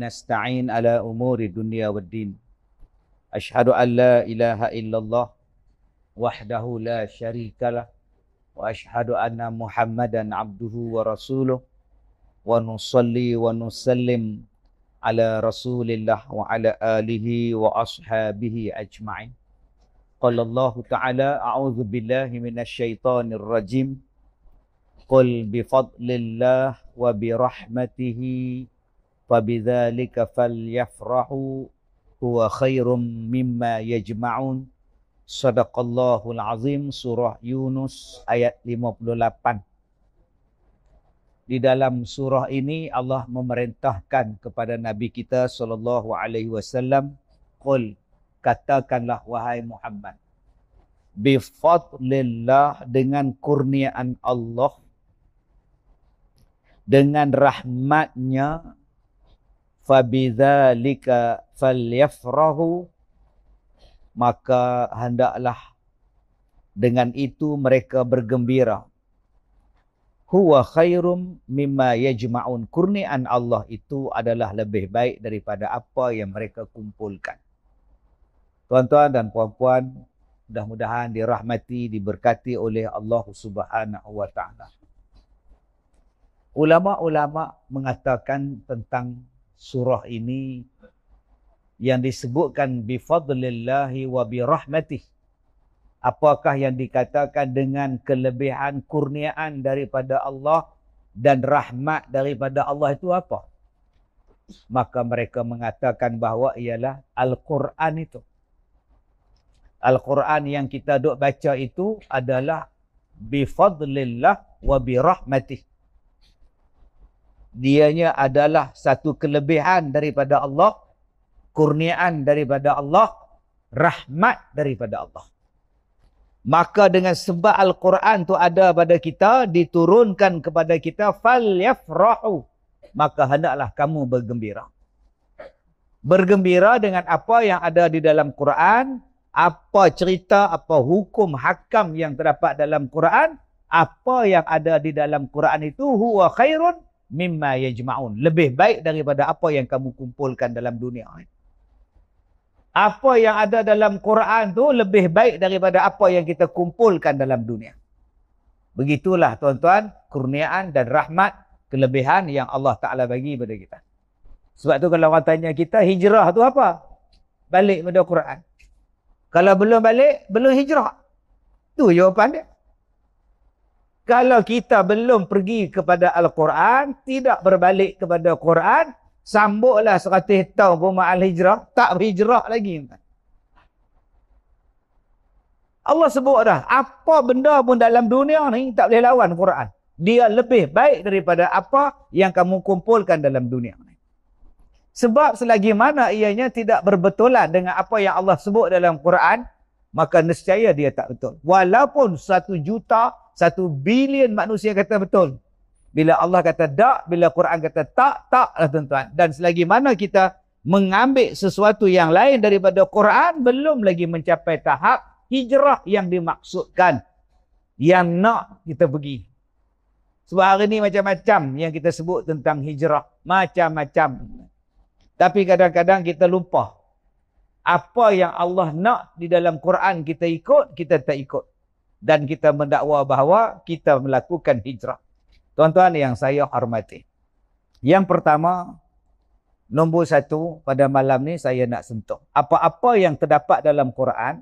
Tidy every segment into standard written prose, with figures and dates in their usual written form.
nasta'in ala umuri dunya waddin. Ashhadu an la ilaha illallah wahdahu la syarikalah wa ashhadu anna Muhammadan abduhu wa rasuluh wa nusalli wa nusallim ala rasulillah wa ala alihi wa ashabihi ajma'in. Qala Allah ta'ala a'udzu billahi minasy syaithanir rajim. Qul bi fadlillah wa bi rahmatihi fabidzalika falyafrahu huwa khairum mimma yajma'un. Shadaqallahul azim. Surah Yunus ayat 58. Di dalam surah ini Allah memerintahkan kepada Nabi kita sallallahu alaihi wasallam, qul, katakanlah wahai Muhammad, bi fadlillah, dengan kurniaan Allah, dengan rahmatnya, fabidzalika falyafrahu, maka hendaklah dengan itu mereka bergembira. Huwa khairum mimma yajma'un. Kurniaan Allah itu adalah lebih baik daripada apa yang mereka kumpulkan. Tuan-tuan dan puan-puan, mudah-mudahan dirahmati, diberkati oleh Allah Subhanahu wa taala. Ulama-ulama mengatakan tentang surah ini yang disebutkan bi fadlillahi wa bi rahmatih. Apakah yang dikatakan dengan kelebihan kurniaan daripada Allah dan rahmat daripada Allah itu apa? Maka mereka mengatakan bahawa ialah Al-Quran itu. Al-Quran yang kita duk baca itu adalah bifadlillah wa birahmatih. Dianya adalah satu kelebihan daripada Allah, kurniaan daripada Allah, rahmat daripada Allah. Maka dengan sebab Al-Quran tu ada pada kita, diturunkan kepada kita, falyafrahu, maka hendaklah kamu bergembira. Bergembira dengan apa yang ada di dalam Quran, apa cerita, apa hukum hakam yang terdapat dalam Quran, apa yang ada di dalam Quran itu, huwa khairun mimma yajma'un. Lebih baik daripada apa yang kamu kumpulkan dalam dunia. Apa yang ada dalam Quran tu lebih baik daripada apa yang kita kumpulkan dalam dunia. Begitulah tuan-tuan, kurniaan dan rahmat, kelebihan yang Allah Ta'ala bagi pada kita. Sebab tu kalau orang tanya kita, hijrah tu apa? Balik pada Quran. Kalau belum balik, belum hijrah. Tu jawapan dia. Kalau kita belum pergi kepada Al-Quran, tidak berbalik kepada Quran, sambutlah 100 tahun pun ma'al hijrah, tak berhijrah lagi. Allah sebut dah, apa benda pun dalam dunia ni tak boleh lawan Quran. Dia lebih baik daripada apa yang kamu kumpulkan dalam dunia ni. Sebab selagi mana ianya tidak berbetulan dengan apa yang Allah sebut dalam Quran, maka nescaya dia tak betul. Walaupun 1 juta, 1 bilion manusia kata betul. Bila Allah kata tak, bila Quran kata tak, taklah tuan-tuan. Dan selagi mana kita mengambil sesuatu yang lain daripada Quran, belum lagi mencapai tahap hijrah yang dimaksudkan. Yang nak kita pergi. Sebab hari ni macam-macam yang kita sebut tentang hijrah. Macam-macam. Tapi kadang-kadang kita lupa. Apa yang Allah nak di dalam Quran kita ikut, kita tak ikut. Dan kita mendakwa bahawa kita melakukan hijrah. Tuan-tuan yang saya hormati. Yang pertama, nombor 1 pada malam ni saya nak sentuh. Apa-apa yang terdapat dalam Quran,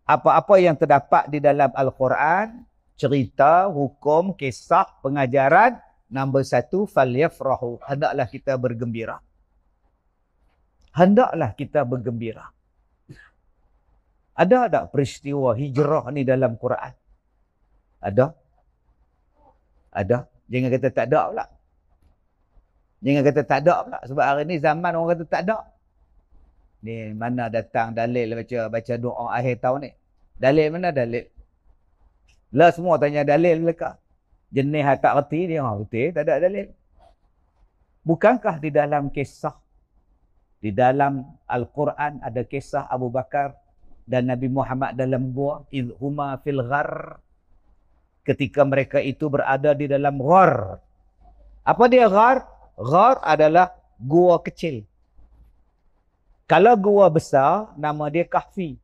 apa-apa yang terdapat di dalam Al-Quran, cerita, hukum, kisah, pengajaran, nombor 1, falyafrahu. Hendaklah kita bergembira. Hendaklah kita bergembira. Ada tak peristiwa hijrah ni dalam Quran? Ada? Ada. Jangan kata tak ada pula. Jangan kata tak ada pula. Sebab hari ni zaman orang kata tak ada. Ni mana datang dalil baca doa akhir tahun ni. Dalil mana dalil? Lah semua tanya dalil mereka. Jenis tak reti dia. Betul, tak ada dalil. Bukankah di dalam kisah, di dalam Al-Quran ada kisah Abu Bakar dan Nabi Muhammad dalam gua, idhuma fil ghar, ketika mereka itu berada di dalam ghar. Apa dia ghar? Ghar adalah gua kecil. Kalau gua besar, nama dia kahfi.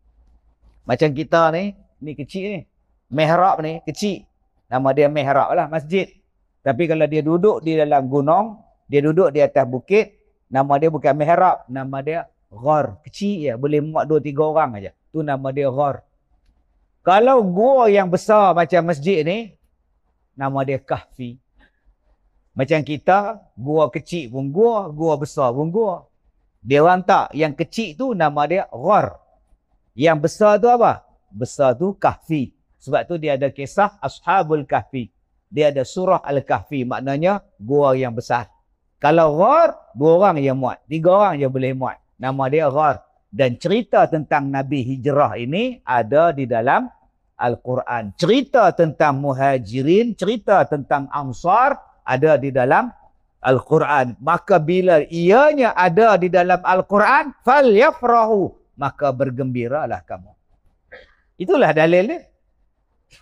Macam kita ni kecil ni. Mihrab ni kecil. Nama dia mihrab lah, masjid. Tapi kalau dia duduk di dalam gunung, dia duduk di atas bukit, nama dia bukan mihrab, nama dia ghar. Kecil je, boleh muat 2-3 orang aja. Tu nama dia ghar. Kalau gua yang besar macam masjid ni, nama dia kahfi. Macam kita, gua kecil pun gua besar pun gua. Dia orang tak, yang kecil tu nama dia ghar. Yang besar tu apa? Besar tu kahfi. Sebab tu dia ada kisah Ashabul Kahfi. Dia ada surah Al-Kahfi, maknanya gua yang besar. Kalau ghar, 2 orang yang muat, 3 orang je boleh muat. Nama dia ghar. Dan cerita tentang Nabi hijrah ini ada di dalam Al-Quran. Cerita tentang muhajirin, cerita tentang ansar ada di dalam Al-Quran. Maka bila ianya ada di dalam Al-Quran, falyafrahu, maka bergembiralah kamu. Itulah dalil dia.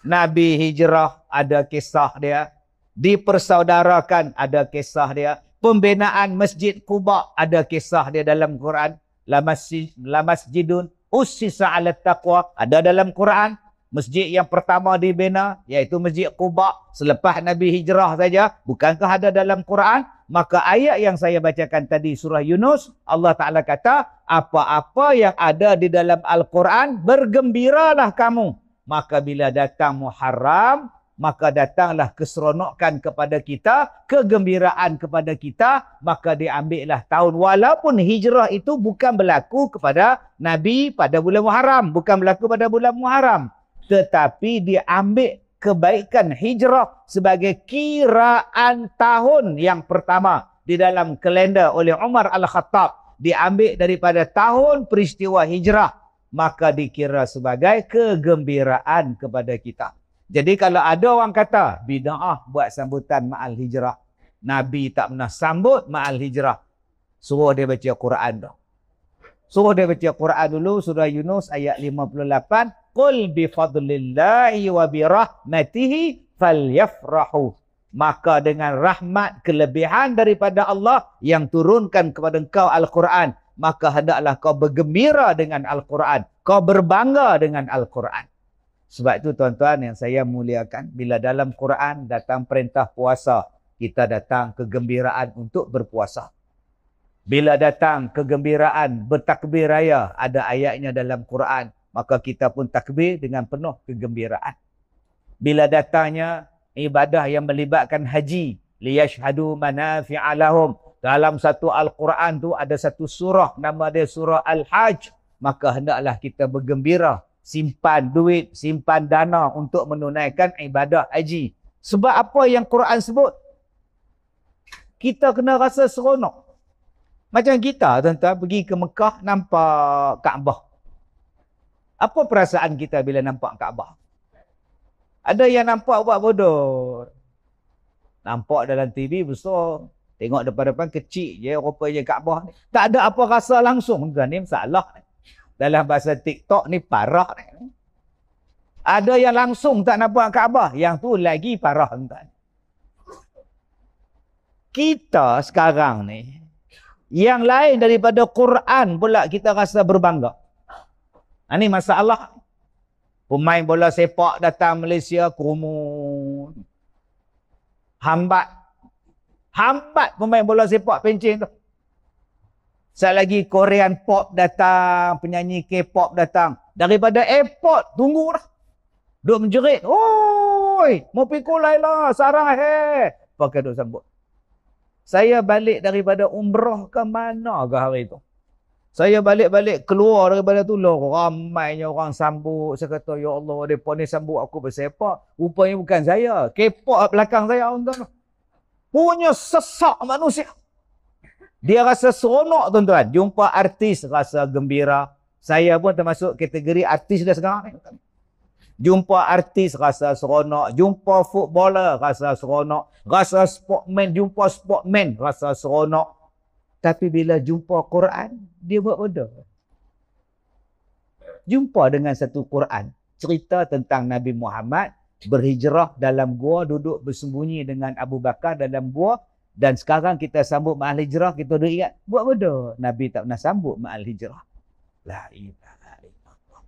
Nabi hijrah ada kisah dia. Dipersaudarakan ada kisah dia. Pembinaan Masjid Quba ada kisah dia dalam Quran. La masjidun ussisa 'ala taqwa ada dalam Quran. Masjid yang pertama dibina iaitu Masjid Quba selepas Nabi hijrah saja, bukankah ada dalam Quran? Maka ayat yang saya bacakan tadi surah Yunus, Allah Taala kata, apa-apa yang ada di dalam Al-Quran bergembiralah kamu. Maka bila datang Muharram, maka datanglah keseronokan kepada kita, kegembiraan kepada kita, maka diambillah tahun. Walaupun hijrah itu bukan berlaku kepada Nabi pada bulan Muharram, bukan berlaku pada bulan Muharram, tetapi diambil kebaikan hijrah sebagai kiraan tahun yang pertama di dalam kalender oleh Umar Al-Khattab, diambil daripada tahun peristiwa hijrah, maka dikira sebagai kegembiraan kepada kita. Jadi kalau ada orang kata bid'ah buat sambutan ma'al hijrah, Nabi tak pernah sambut ma'al hijrah, suruh dia baca Quran dah. Suruh dia baca Quran dulu, surah Yunus ayat 58. Qul bifadlillahi wa birahmatihi falyafrahu. Maka dengan rahmat kelebihan daripada Allah yang turunkan kepada engkau Al-Quran, maka hendaklah kau bergembira dengan Al-Quran. Kau berbangga dengan Al-Quran. Sebab itu tuan-tuan yang saya muliakan, bila dalam Quran datang perintah puasa, kita datang kegembiraan untuk berpuasa. Bila datang kegembiraan bertakbir raya, ada ayatnya dalam Quran, maka kita pun takbir dengan penuh kegembiraan. Bila datangnya ibadah yang melibatkan haji, liyashhadu manafi'a lahum, dalam satu Al-Quran tu ada satu surah, nama dia surah Al-Hajj, maka hendaklah kita bergembira, simpan duit, simpan dana untuk menunaikan ibadah haji. Sebab apa yang Quran sebut? Kita kena rasa seronok. Macam kita, tuan-tuan, pergi ke Mekah, nampak Kaabah. Apa perasaan kita bila nampak Kaabah? Ada yang nampak buat bodoh. Nampak dalam TV besar, tengok depan-depan kecil je, rupanya Kaabah ni. Tak ada apa rasa langsung, tuan, ni masalah. Dalam bahasa TikTok ni parah ni. Ada yang langsung tak nampak Kaabah, yang tu lagi parah, tuan. Kita sekarang ni, yang lain daripada Quran pula kita rasa berbangga. Ini masalah. Pemain bola sepak datang Malaysia, kerumun. Hambat pemain bola sepak pencen tu. Sekali lagi Korean pop datang, penyanyi K-pop datang. Daripada airport, tunggu dah. Duk menjerit. Oi, mau pikul lah, sarang pakai duk sambut. Saya balik daripada umrah ke mana ke hari tu? Saya balik keluar daripada tu, ramainya orang sambut. Saya kata, ya Allah, mereka ni sambut aku bersepak. Rupanya bukan saya. K-pop belakang saya. Punya sesak manusia. Dia rasa seronok, tuan-tuan. Jumpa artis rasa gembira. Saya pun termasuk kategori artis dah sekarang ni. Jumpa artis rasa seronok. Jumpa footballer rasa seronok. Rasa sportman, jumpa sportman rasa seronok. Tapi bila jumpa Quran, dia buat bodoh. Jumpa dengan satu Quran, cerita tentang Nabi Muhammad berhijrah dalam gua, duduk bersembunyi dengan Abu Bakar dalam gua. Dan sekarang kita sambut ma'al hijrah, kita dah ingat. Buat benda. Nabi tak pernah sambut ma'al hijrah. La ilaha illallah.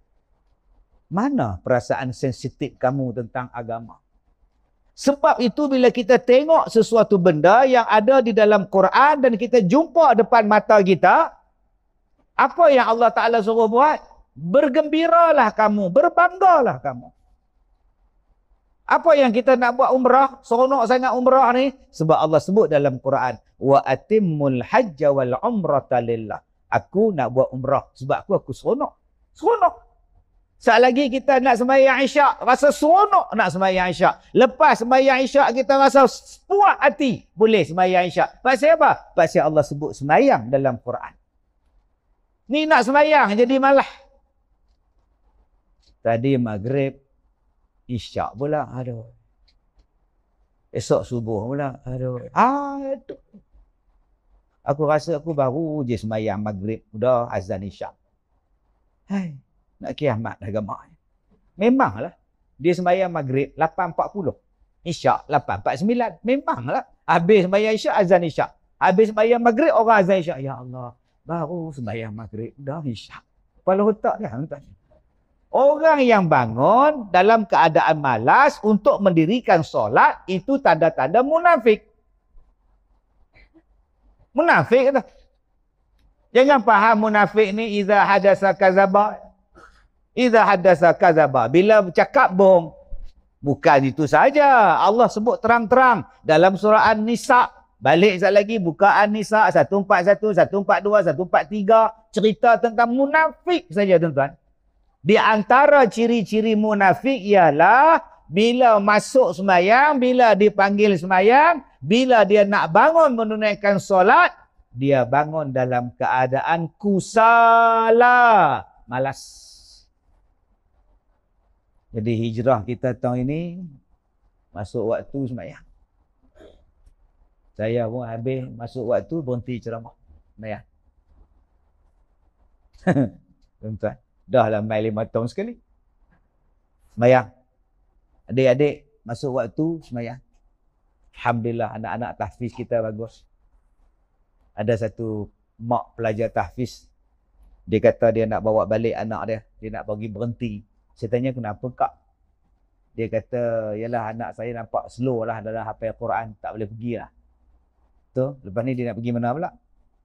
Mana perasaan sensitif kamu tentang agama? Sebab itu bila kita tengok sesuatu benda yang ada di dalam Quran dan kita jumpa depan mata kita, apa yang Allah Ta'ala suruh buat? Bergembiralah kamu, berbanggalah kamu. Apa yang kita nak buat umrah? Seronok sangat umrah ni. Sebab Allah sebut dalam Quran. Wa atimmul hajja wal umrata lillah. Aku nak buat umrah. Sebab aku seronok. Seronok. Saat lagi kita nak sembahyang isyak. Rasa seronok nak sembahyang isyak. Lepas sembahyang isyak kita rasa puas hati. Boleh sembahyang isyak. Pasal apa? Pasal Allah sebut sembahyang dalam Quran. Ni nak sembahyang jadi malah. Tadi maghrib. Isyak pula, aduh. Esok subuh pula, aduh. Aduh. Aku rasa aku baru je sembahyang maghrib. Udah azan isyak. Hai, nak kiamat agama. Memanglah. Dia sembahyang maghrib 8.40. Isyak 8.49. Memanglah. Habis sembahyang isyak, azan isyak. Habis sembahyang maghrib, orang azan isyak. Ya Allah, baru sembahyang maghrib. Dah isyak. Kepala otak dia. Orang yang bangun dalam keadaan malas untuk mendirikan solat, itu tanda-tanda munafik. Munafik kata. Jangan faham munafik ni iza hadasa kazaba. Iza hadasa kazaba. Bila bercakap bohong. Bukan itu saja. Allah sebut terang-terang dalam surah An-Nisa. Balik sekali lagi buka An-Nisa 141, 142, 143. Cerita tentang munafik saja tuan-tuan. Di antara ciri-ciri munafik ialah bila masuk sembahyang, bila dipanggil sembahyang, bila dia nak bangun menunaikan solat, dia bangun dalam keadaan kusala, malas. Jadi hijrah kita tahun ini masuk waktu sembahyang. Saya pun habis masuk waktu berhenti ceramah sembahyang. Tuan-tuan. Dah lah main 5 tahun sekali. Sembahyang. Adik-adik masuk waktu sembahyang. Alhamdulillah anak-anak tahfiz kita bagus. Ada satu mak pelajar tahfiz. Dia kata dia nak bawa balik anak dia. Dia nak bagi berhenti. Saya tanya kenapa kak? Dia kata, yalah anak saya nampak slow lah dalam hafal Quran. Tak boleh pergi lah. Tu, lepas ni dia nak pergi mana pula?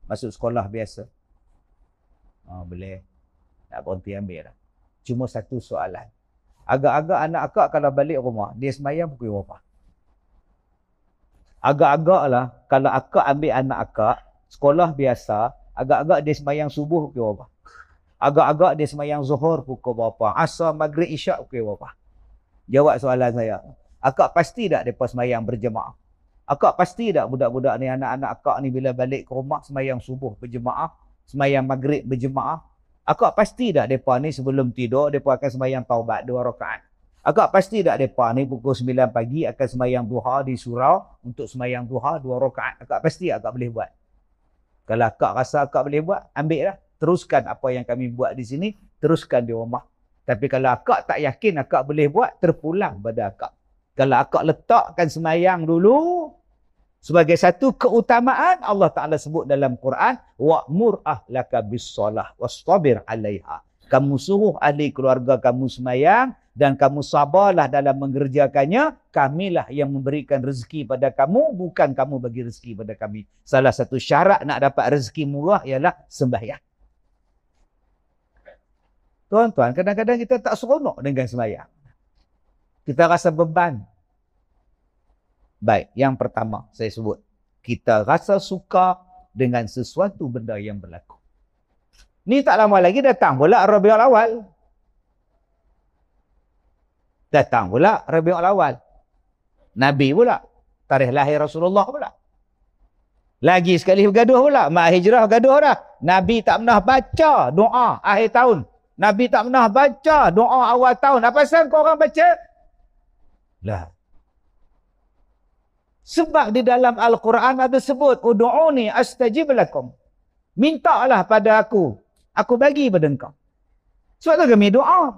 Masuk sekolah biasa. Oh, boleh. Tak berhenti ambil lah. Cuma satu soalan. Agak-agak anak akak kalau balik rumah, dia sembahyang pukul berapa? Agak-agak lah, kalau akak ambil anak akak, sekolah biasa, agak-agak dia sembahyang subuh pukul berapa? Agak-agak dia sembahyang zuhur pukul berapa? Asar, maghrib, isyak pukul berapa? Jawab soalan saya. Akak pasti tak mereka sembahyang berjemaah? Akak pasti tak budak-budak ni, anak-anak akak ni bila balik ke rumah sembahyang subuh berjemaah, sembahyang maghrib berjemaah? Akak pasti tak mereka ni sebelum tidur, mereka akan sembahyang taubat 2 rakaat. Akak pasti tak mereka ni pukul 9 pagi akan sembahyang duha di surau untuk sembahyang duha 2 rakaat. Akak pasti akak boleh buat. Kalau akak rasa akak boleh buat, ambil lah. Teruskan apa yang kami buat di sini, teruskan di rumah. Tapi kalau akak tak yakin akak boleh buat, terpulang pada akak. Kalau akak letakkan sembahyang dulu, sebagai satu keutamaan Allah Ta'ala sebut dalam Quran, wa'mur ahlaka bis-salah wastabir 'alaiha. Kamu suruh ahli keluarga kamu sembahyang dan kamu sabarlah dalam mengerjakannya. Kamilah yang memberikan rezeki pada kamu, bukan kamu bagi rezeki pada kami. Salah satu syarat nak dapat rezeki murah ialah sembahyang. Tuan-tuan, kadang-kadang kita tak seronok dengan sembahyang. Kita rasa beban. Baik, yang pertama saya sebut. Kita rasa suka dengan sesuatu benda yang berlaku. Ni tak lama lagi datang pula Rabiul Awal. Datang pula Rabiul Awal. Nabi pula. Tarikh lahir Rasulullah pula. Lagi sekali bergaduh pula. Mak hijrah bergaduh dah. Nabi tak pernah baca doa akhir tahun. Nabi tak pernah baca doa awal tahun. Apa pasal kau orang baca? Lah. Sebab di dalam Al-Quran ada sebut, Udu'uni astajib lakum. Mintalah pada aku. Aku bagi pada engkau. Sebab tu kami doa.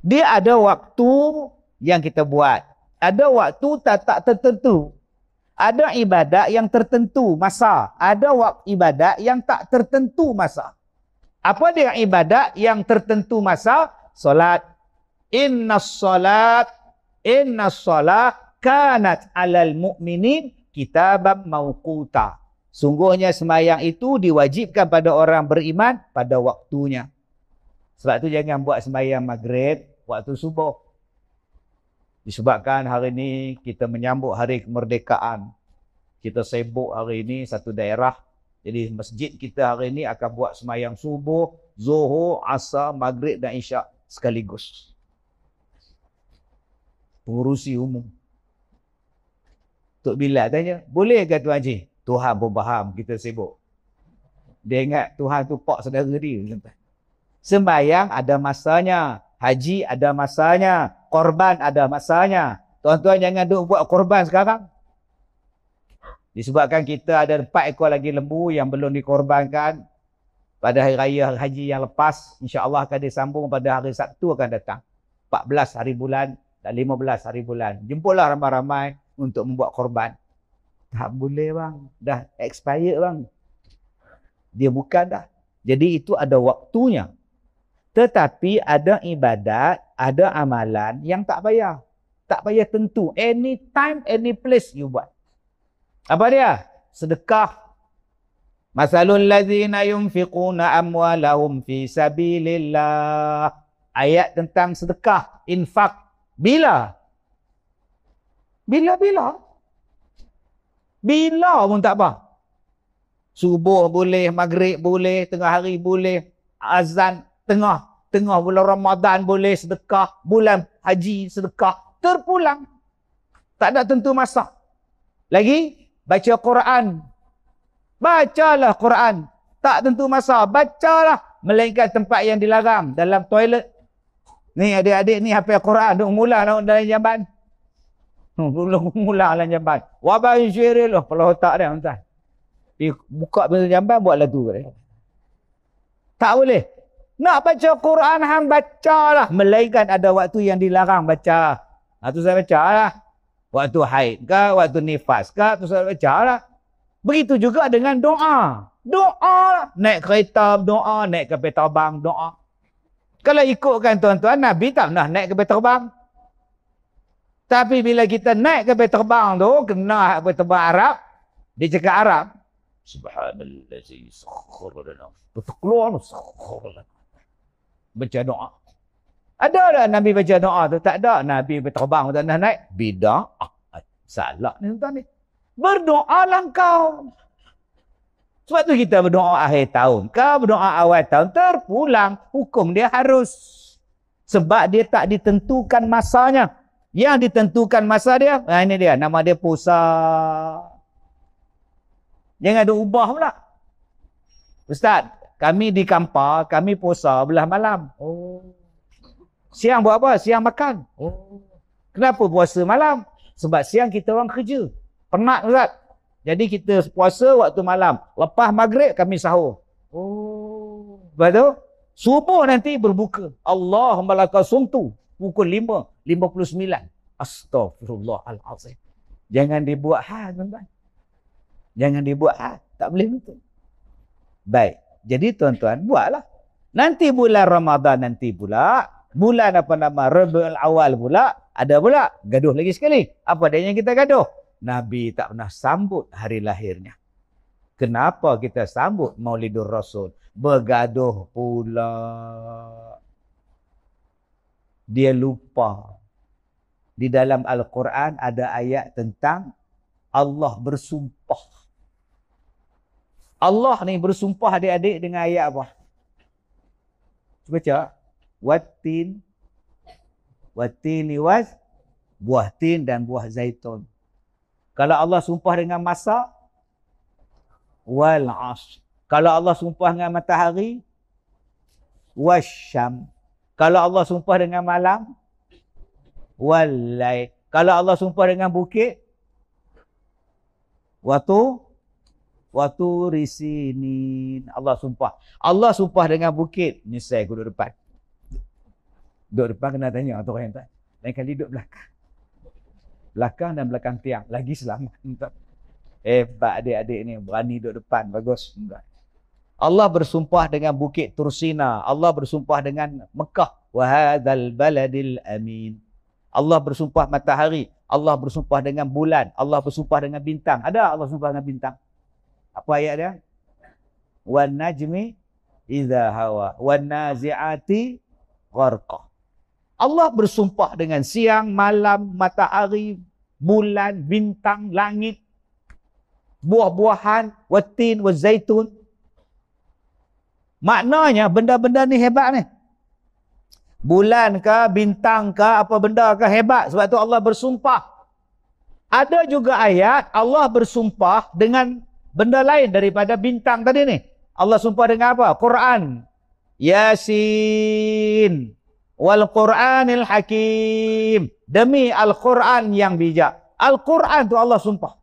Dia ada waktu yang kita buat. Ada waktu tak tertentu. Ada ibadat yang tertentu masa. Ada ibadat yang tak tertentu masa. Apa dia ibadat yang tertentu masa? Solat. Innas solat kanat alal mu'minin kitabam mauquta. Sungguhnya sembahyang itu diwajibkan pada orang beriman pada waktunya. Sebab tu jangan buat sembahyang maghrib waktu subuh. Disebabkan hari ini kita menyambut hari kemerdekaan. Kita sibuk hari ini satu daerah. Jadi masjid kita hari ini akan buat sembahyang subuh, zuhur, asar, maghrib dan isyak sekaligus. Pengurusi umum. Tok Bilal tanya, boleh ke Tuan Haji? Tuhan pun faham kita sibuk. Dia ingat Tuhan tu pak saudara dia. Sembayang ada masanya. Haji ada masanya. Korban ada masanya. Tuan-tuan jangan duk buat korban sekarang. Disebabkan kita ada 4 ekor lagi lembu yang belum dikorbankan. Pada hari raya haji yang lepas, insya-Allah akan disambung pada hari Sabtu akan datang. 14 hari bulan dan 15 hari bulan. Jemputlah ramai-ramai untuk membuat korban. Tak boleh bang. Dah expired bang. Dia bukan dah. Jadi itu ada waktunya. Tetapi ada ibadat, ada amalan yang tak payah. Tak payah tentu. Anytime, any place you buat. Apa dia? Sedekah. Masalul ladzina yunfiquna amwalahum fi sabilillah. Ayat tentang sedekah, infak. Bila? Bila-bila. Bila pun tak apa. Subuh boleh, maghrib boleh, tengah hari boleh, azan, tengah bulan Ramadan boleh sedekah, bulan haji sedekah, terpulang. Tak ada tentu masa. Lagi, baca Quran. Bacalah Quran. Tak tentu masa. Bacalah. Melainkan tempat yang dilarang. Dalam toilet. Ni adik-adik ni hafal Quran. Duk mula dalam jamban. Belum mula dalam jamban. Wabai syiril. Kepala otak dia. Entah. Dia buka pintu jamban, buat lagu dia. Tak boleh. Nak baca Quran, hang bacalah. Melainkan ada waktu yang dilarang baca. Tu saya baca lah. Waktu haid ke, waktu nifas ke, tu saya baca lah. Begitu juga dengan doa. Doa. Naik kereta doa, naik kapal terbang doa. Kalau ikutkan tuan-tuan, Nabi tak pernah naik kapal terbang. Tapi bila kita naik kapal terbang tu, kena kapal terbang Arab, dia cakap Arab. Subhanallazi sakhkhara lana. Betul keluar sakhkhara lana. Baca doa. Ada tak Nabi baca doa tu? Tak ada. Nabi terbang tak nak naik. Bidah. Salah ni tuan ni. Berdoalah kau. Sebab tu kita berdoa akhir tahun. Kau berdoa awal tahun. Terpulang. Hukum dia harus. Sebab dia tak ditentukan masanya. Yang ditentukan masa dia. Ini dia. Nama dia puasa. Jangan ada ubah pula. Ustaz, kami di Kampar, kami puasa belah malam. Oh. Siang buat apa? Siang makan. Oh. Kenapa puasa malam? Sebab siang kita orang kerja. Penat Ustaz. Jadi kita puasa waktu malam. Lepas maghrib kami sahur. Oh. Lepas tu, subuh nanti berbuka. Allahumma laka sumtu. Pukul 5:59. Astaghfirullahalazim. Jangan dibuat hal, tuan-tuan. Jangan dibuat hal. Tak boleh betul. Baik. Jadi tuan-tuan, buatlah. Nanti bulan Ramadan nanti pula. Bulan apa nama? Rabiul Awal pula. Ada pula. Gaduh lagi sekali. Apa dia yang kita gaduh? Nabi tak pernah sambut hari lahirnya. Kenapa kita sambut Maulidur Rasul? Bergaduh pula. Dia lupa. Di dalam Al-Quran ada ayat tentang Allah bersumpah. Allah ni bersumpah adik-adik dengan ayat apa? Cuba baca. Wattin. Wattin liwas. Buah tin dan buah zaitun. Kalau Allah sumpah dengan masa. Wal asr. Kalau Allah sumpah dengan matahari. Wasyam. Kalau Allah sumpah dengan malam. Walai. Kalau Allah sumpah dengan bukit. Waktu risinin. Allah sumpah. Allah sumpah dengan bukit. Ni saya duduk depan. Duduk depan kena tanya tu orang tak. Lain kali duduk belakang. Belakang dan belakang tiang. Lagi selamat. Hebat adik-adik ni, berani duduk depan, bagus. Allah bersumpah dengan Bukit Tursina, Allah bersumpah dengan Mekah, wa hadzal baladil amin. Allah bersumpah matahari, Allah bersumpah dengan bulan, Allah bersumpah dengan bintang. Ada Allah bersumpah dengan bintang? Apa ayat dia? Wan najmi idza hawa wan nazi'ati gharqa. Allah bersumpah dengan siang, malam, matahari, bulan, bintang, langit, buah-buahan, watin, wazaitun. Maknanya benda-benda ni hebat ni. Bulan ke, bintang ke, apa benda ke hebat. Sebab tu Allah bersumpah. Ada juga ayat Allah bersumpah dengan benda lain daripada bintang tadi ni. Allah sumpah dengan apa? Quran. Yasin. Wal Quranil Hakim. Demi Al-Quran yang bijak. Al-Quran tu Allah sumpah.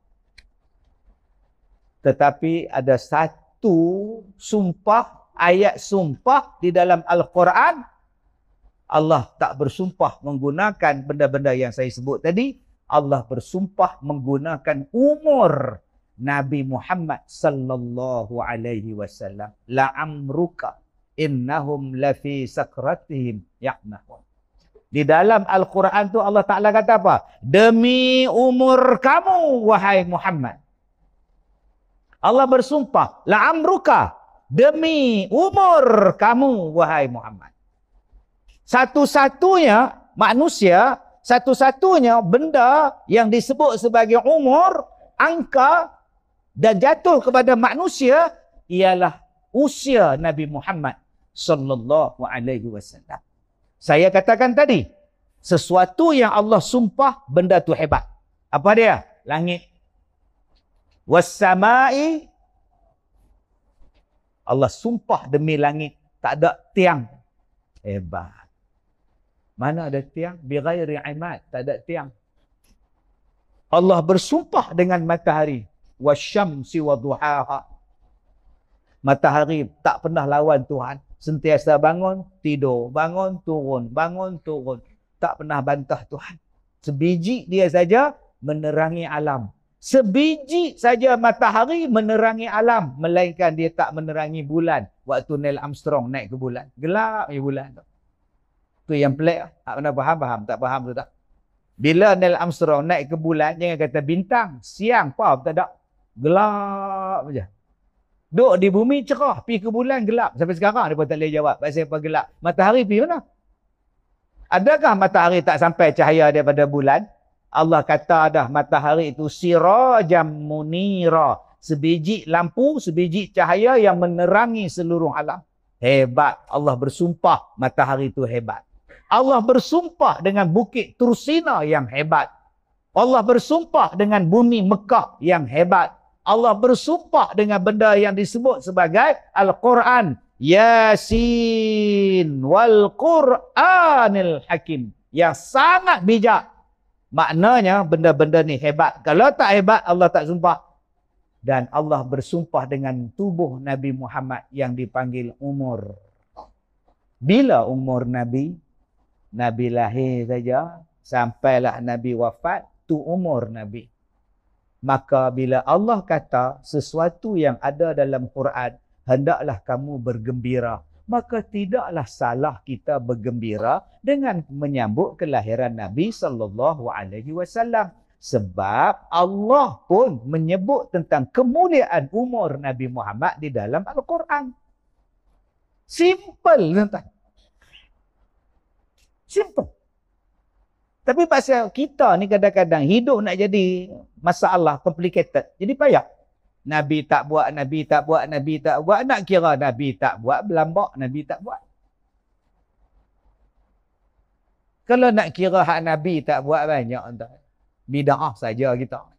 Tetapi ada satu sumpah, ayat sumpah di dalam Al-Quran. Allah tak bersumpah menggunakan benda-benda yang saya sebut tadi. Allah bersumpah menggunakan umur Nabi Muhammad sallallahu alaihi wasallam. La'amruka innahum lafi sakratihim ya'mahun. Di dalam Al-Quran tu Allah Ta'ala kata apa? Demi umur kamu wahai Muhammad. Allah bersumpah, la'amruka, demi umur kamu wahai Muhammad. Satu-satunya manusia, satu-satunya benda yang disebut sebagai umur, angka dan jatuh kepada manusia ialah usia Nabi Muhammad sallallahu alaihi wasallam. Saya katakan tadi, sesuatu yang Allah sumpah benda tu hebat. Apa dia? Langit. Was-samai, Allah sumpah demi langit, tak ada tiang. Hebat. Mana ada tiang? Bighairi imad, tak ada tiang. Allah bersumpah dengan matahari. Wasyamsi waduhaha. Matahari tak pernah lawan Tuhan. Sentiasa bangun, tidur. Bangun, turun. Bangun, turun. Tak pernah bantah Tuhan. Sebiji dia saja menerangi alam. Sebiji saja matahari menerangi alam. Melainkan dia tak menerangi bulan. Waktu Neil Armstrong naik ke bulan. Gelap je bulan tu. Tu yang pelik. Tak pernah faham? Tak faham tu tak? Bila Neil Armstrong naik ke bulan, jangan kata bintang. Siang, apa tak ada. Gelap je. Duduk di bumi cerah. Pergi ke bulan gelap. Sampai sekarang dia pun tak boleh jawab. Pasal apa gelap? Matahari pergi mana? Adakah matahari tak sampai cahaya daripada bulan? Allah kata dah matahari itu sirajam munira. Sebiji lampu, sebiji cahaya yang menerangi seluruh alam. Hebat. Allah bersumpah matahari itu hebat. Allah bersumpah dengan Bukit Tursina yang hebat. Allah bersumpah dengan bumi Mekah yang hebat. Allah bersumpah dengan benda yang disebut sebagai Al-Quran. Yasin wal Quranil Hakim. Yang sangat bijak. Maknanya benda-benda ni hebat. Kalau tak hebat, Allah tak sumpah. Dan Allah bersumpah dengan tubuh Nabi Muhammad yang dipanggil umur. Bila umur Nabi? Nabi lahir saja, sampailah Nabi wafat, tu umur Nabi. Maka bila Allah kata sesuatu yang ada dalam Quran, hendaklah kamu bergembira. Maka tidaklah salah kita bergembira dengan menyambut kelahiran Nabi SAW. Sebab Allah pun menyebut tentang kemuliaan umur Nabi Muhammad di dalam Al-Quran. Simple, tuan-tuan. Simple. Tapi pasal kita ni kadang-kadang hidup nak jadi masalah complicated. Jadi payah. Nabi tak buat, Nabi tak buat, Nabi tak buat. Nak kira Nabi tak buat, berlambak Nabi tak buat. Kalau nak kira hak Nabi tak buat banyak. Bid'ah saja kita.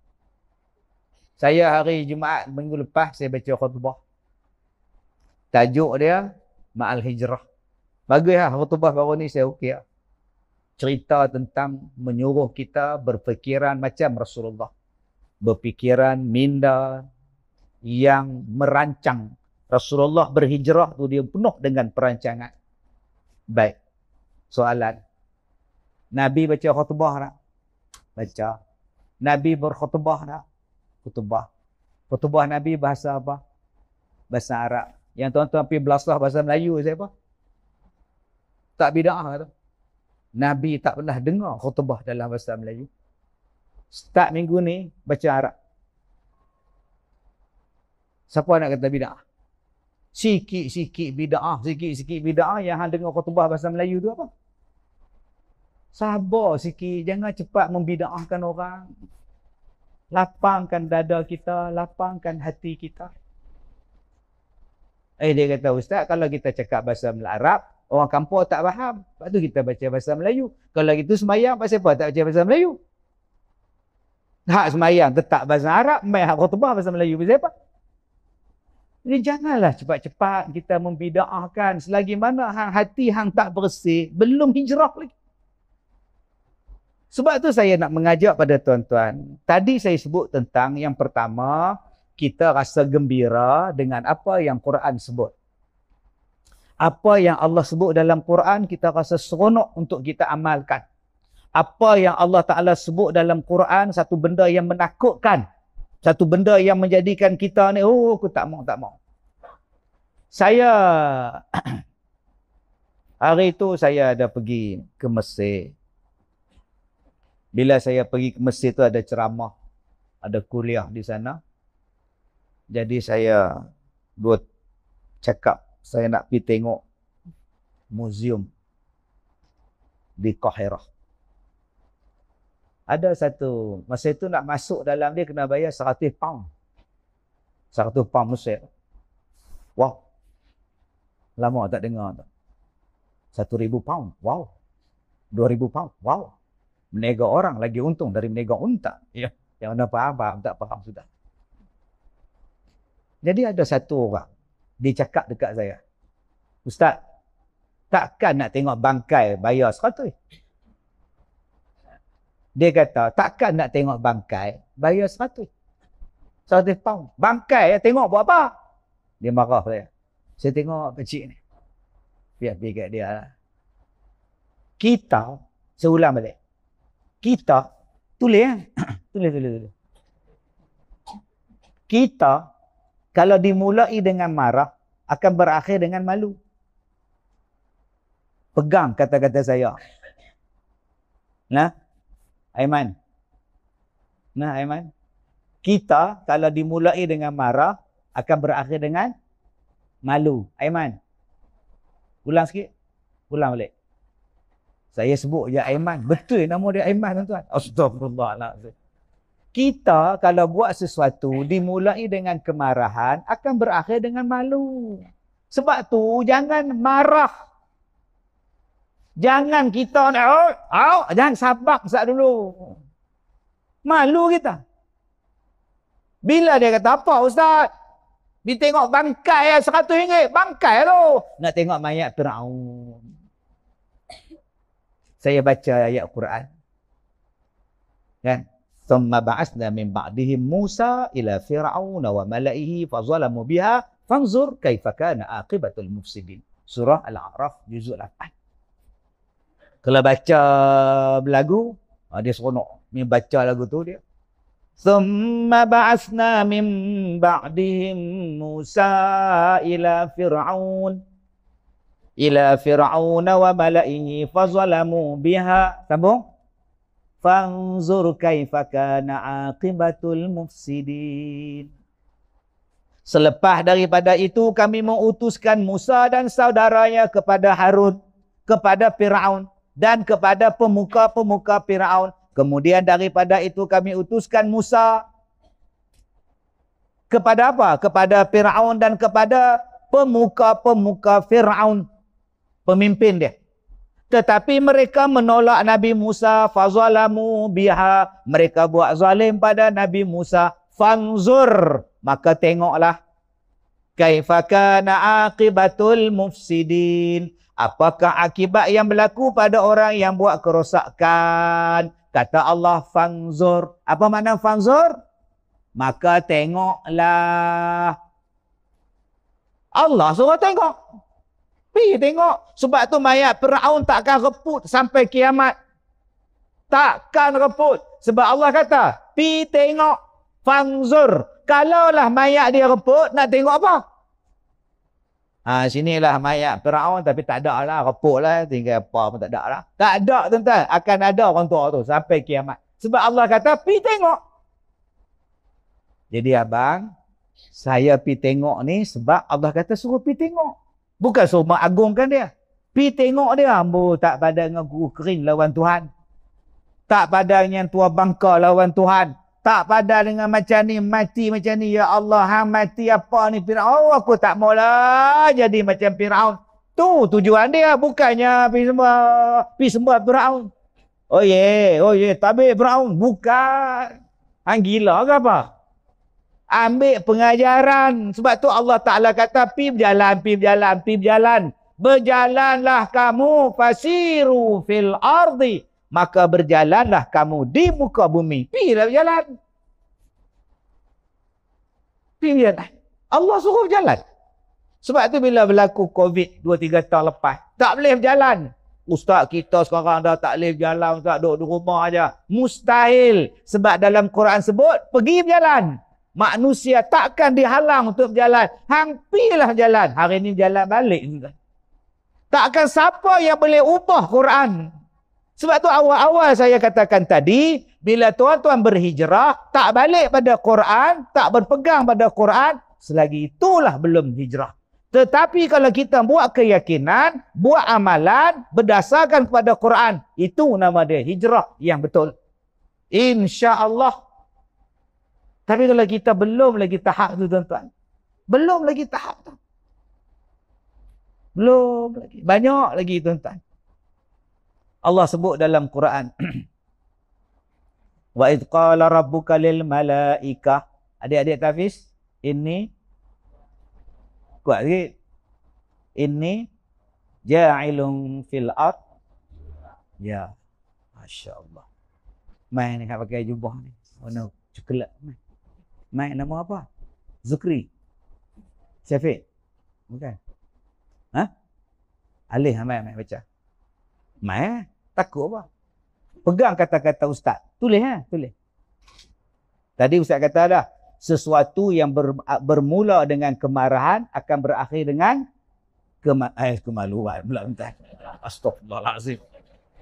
Saya hari Jumaat minggu lepas saya baca khutbah. Tajuk dia Ma'al Hijrah. Baguslah khutbah baru ni saya okey. Cerita tentang menyuruh kita berfikiran macam Rasulullah. Berfikiran minda yang merancang. Rasulullah berhijrah tu dia penuh dengan perancangan. Baik. Soalan. Nabi baca khutbah tak? Baca. Nabi berkhutbah tak? Khutbah. Khutbah Nabi bahasa apa? Bahasa Arab. Yang tuan-tuan pergi belasah bahasa Melayu siapa? Tak bid'ah tu. Nabi tak pernah dengar khutbah dalam bahasa Melayu. Start minggu ni baca Arab. Siapa nak kata bid'ah? Sikit-sikit bid'ah yang hang dengar khutbah bahasa Melayu tu apa? Sabar sikit, jangan cepat membid'ahkan orang. Lapangkan dada kita, lapangkan hati kita. Dia kata, Ustaz, kalau kita cakap bahasa Arab, orang kampung tak faham. Lepas tu kita baca bahasa Melayu. Kalau gitu semayang, pasal apa tak baca bahasa Melayu? Hak semayang tetap bahasa Arab, hak khutbah bahasa Melayu, pasal apa? Jadi janganlah cepat-cepat kita membida'ahkan. Selagi mana hati hang tak bersih, belum hijrah lagi. Sebab tu saya nak mengajak pada tuan-tuan. Tadi saya sebut tentang yang pertama, kita rasa gembira dengan apa yang Quran sebut. Apa yang Allah sebut dalam Quran, kita rasa seronok untuk kita amalkan. Apa yang Allah Ta'ala sebut dalam Quran, satu benda yang menakutkan. Satu benda yang menjadikan kita ni, oh aku tak mau. Saya, hari itu saya ada pergi ke Mesir. Bila saya pergi ke Mesir tu ada ceramah, ada kuliah di sana. Jadi saya buat cakap, saya nak pergi tengok muzium di Qahirah. Ada satu, masa itu nak masuk dalam dia kena bayar 100 pound. 100 pound Mesir. Wow. Lama tak dengar tu. 1,000 pound. Wow. 2,000 pound. Wow. Menega orang lagi untung dari menega unta. Ya. Yang mana faham, tak faham sudah. Jadi ada satu orang, dia cakap dekat saya, Ustaz, takkan nak tengok bangkai bayar 100? Dia kata, takkan nak tengok bangkai bayar 100? 100 pound. Bangkai tengok buat apa? Dia marah saya. Saya tengok kecil ni. Biar kat dia lah. Kita, saya ulang balik. Kita, tulis kan? Tulis. Kita, kalau dimulai dengan marah, akan berakhir dengan malu. Pegang kata-kata saya. Nah, Aiman. Kita, kalau dimulai dengan marah, akan berakhir dengan malu. Aiman. Ulang sikit. Ulang balik. Saya sebut je Aiman. Betul nama dia Aiman, tuan-tuan. Astagfirullahaladzim. Kita kalau buat sesuatu dimulai dengan kemarahan akan berakhir dengan malu. Sebab tu jangan marah. Jangan kita jangan sabak dulu. Malu kita. Bila dia kata apa Ustaz? Dia tengok bangkai RM100. Bangkai tu. Nak tengok mayat Firaun. Saya baca ayat Quran. Kan? Thumma ba'asna min ba'dihim Musa ila Fir'aun wa mala'ihi fazalamu biha fanzur kaifa kana aqibatul mufsidin. Surah Al-A'raf juzuk 8. Kalau baca lagu, dia seronok. Dia baca lagu tu dia. Thumma ba'asna min ba'dihim Musa ila Fir'aun wa mala'ihi fazalamu biha. Sambung. Fanzur kaifa kana aqibatul mufsidin. Selepas daripada itu kami mengutuskan Musa dan saudaranya kepada Harun, kepada Firaun dan kepada pemuka-pemuka Firaun. Kemudian daripada itu kami utuskan Musa kepada apa? Kepada Firaun dan kepada pemuka-pemuka Firaun, pemimpin dia. Tetapi mereka menolak Nabi Musa, fazalamu biha. Mereka buat zalim pada Nabi Musa. Fanzur, maka tengoklah. Kaifa kana aqibatul mufsidin. Apakah akibat yang berlaku pada orang yang buat kerosakan? Kata Allah, fanzur. Apa makna fanzur? Maka tengoklah. Allah suruh tengok. Pergi tengok. Sebab tu mayat Firaun takkan reput sampai kiamat. Takkan reput. Sebab Allah kata, pergi tengok. Fanzur. Kalaulah mayat dia reput, nak tengok apa? Sinilah mayat Firaun tapi tak ada lah, reput lah, tinggal apa pun tak ada lah. Tak ada tuan-tuan, akan ada orang tua tu sampai kiamat. Sebab Allah kata, pi tengok. Jadi abang, saya pi tengok ni sebab Allah kata suruh pi tengok. Bukan suruh mengagungkan dia. Pi tengok dia, ambo tak padan dengan guru kering lawan Tuhan. Tak padan dengan tua bangka lawan Tuhan. Tak padan dengan macam ni, mati macam ni. Ya Allah, hang mati apa ni Firaun? Oh, aku tak maulah jadi macam Firaun. Tu tujuan dia, bukannya pi sembah Firaun. Oh ye, tabik Firaun. Bukan. Hang gila ke apa? Ambil pengajaran. Sebab tu Allah Ta'ala kata, pi berjalan. Berjalanlah kamu, fasiru fil ardi. Maka berjalanlah kamu di muka bumi. Pergilah berjalan. Pergi berjalan. Allah suruh berjalan. Sebab tu bila berlaku COVID 2-3 tahun lepas, tak boleh berjalan. Ustaz kita sekarang dah tak boleh berjalan, ustaz duduk di rumah aja. Mustahil. Sebab dalam Quran sebut, pergi berjalan. Manusia takkan dihalang untuk berjalan. Hang pergilah berjalan. Hari ni berjalan balik. Takkan siapa yang boleh ubah Quran. Sebab tu awal-awal saya katakan tadi, bila tuan-tuan berhijrah, tak balik pada Quran, tak berpegang pada Quran, selagi itulah belum hijrah. Tetapi kalau kita buat keyakinan, buat amalan, berdasarkan kepada Quran, itu nama dia hijrah yang betul. InsyaAllah. Tapi kalau kita belum lagi tahap tu tuan-tuan, belum lagi tahap tu. Belum lagi. Banyak lagi tuan-tuan. Allah sebut dalam Quran. Wa idh qala rabbuka lil malaikah. Adik-adik tahfiz, ini kuat sikit. Ini ja'ilun fil ard. Ya. Masya-Allah. Mai ni kat pakai jubah ni. Warna coklat. Mai nama apa? Zukri. Syafiq. Bukan. Alih mai baca. Mai takut apa? Pegang kata-kata ustaz. Tulis tulis. Tadi ustaz kata dah, sesuatu yang bermula dengan kemarahan akan berakhir dengan kemaluan. Astaghfirullahalazim.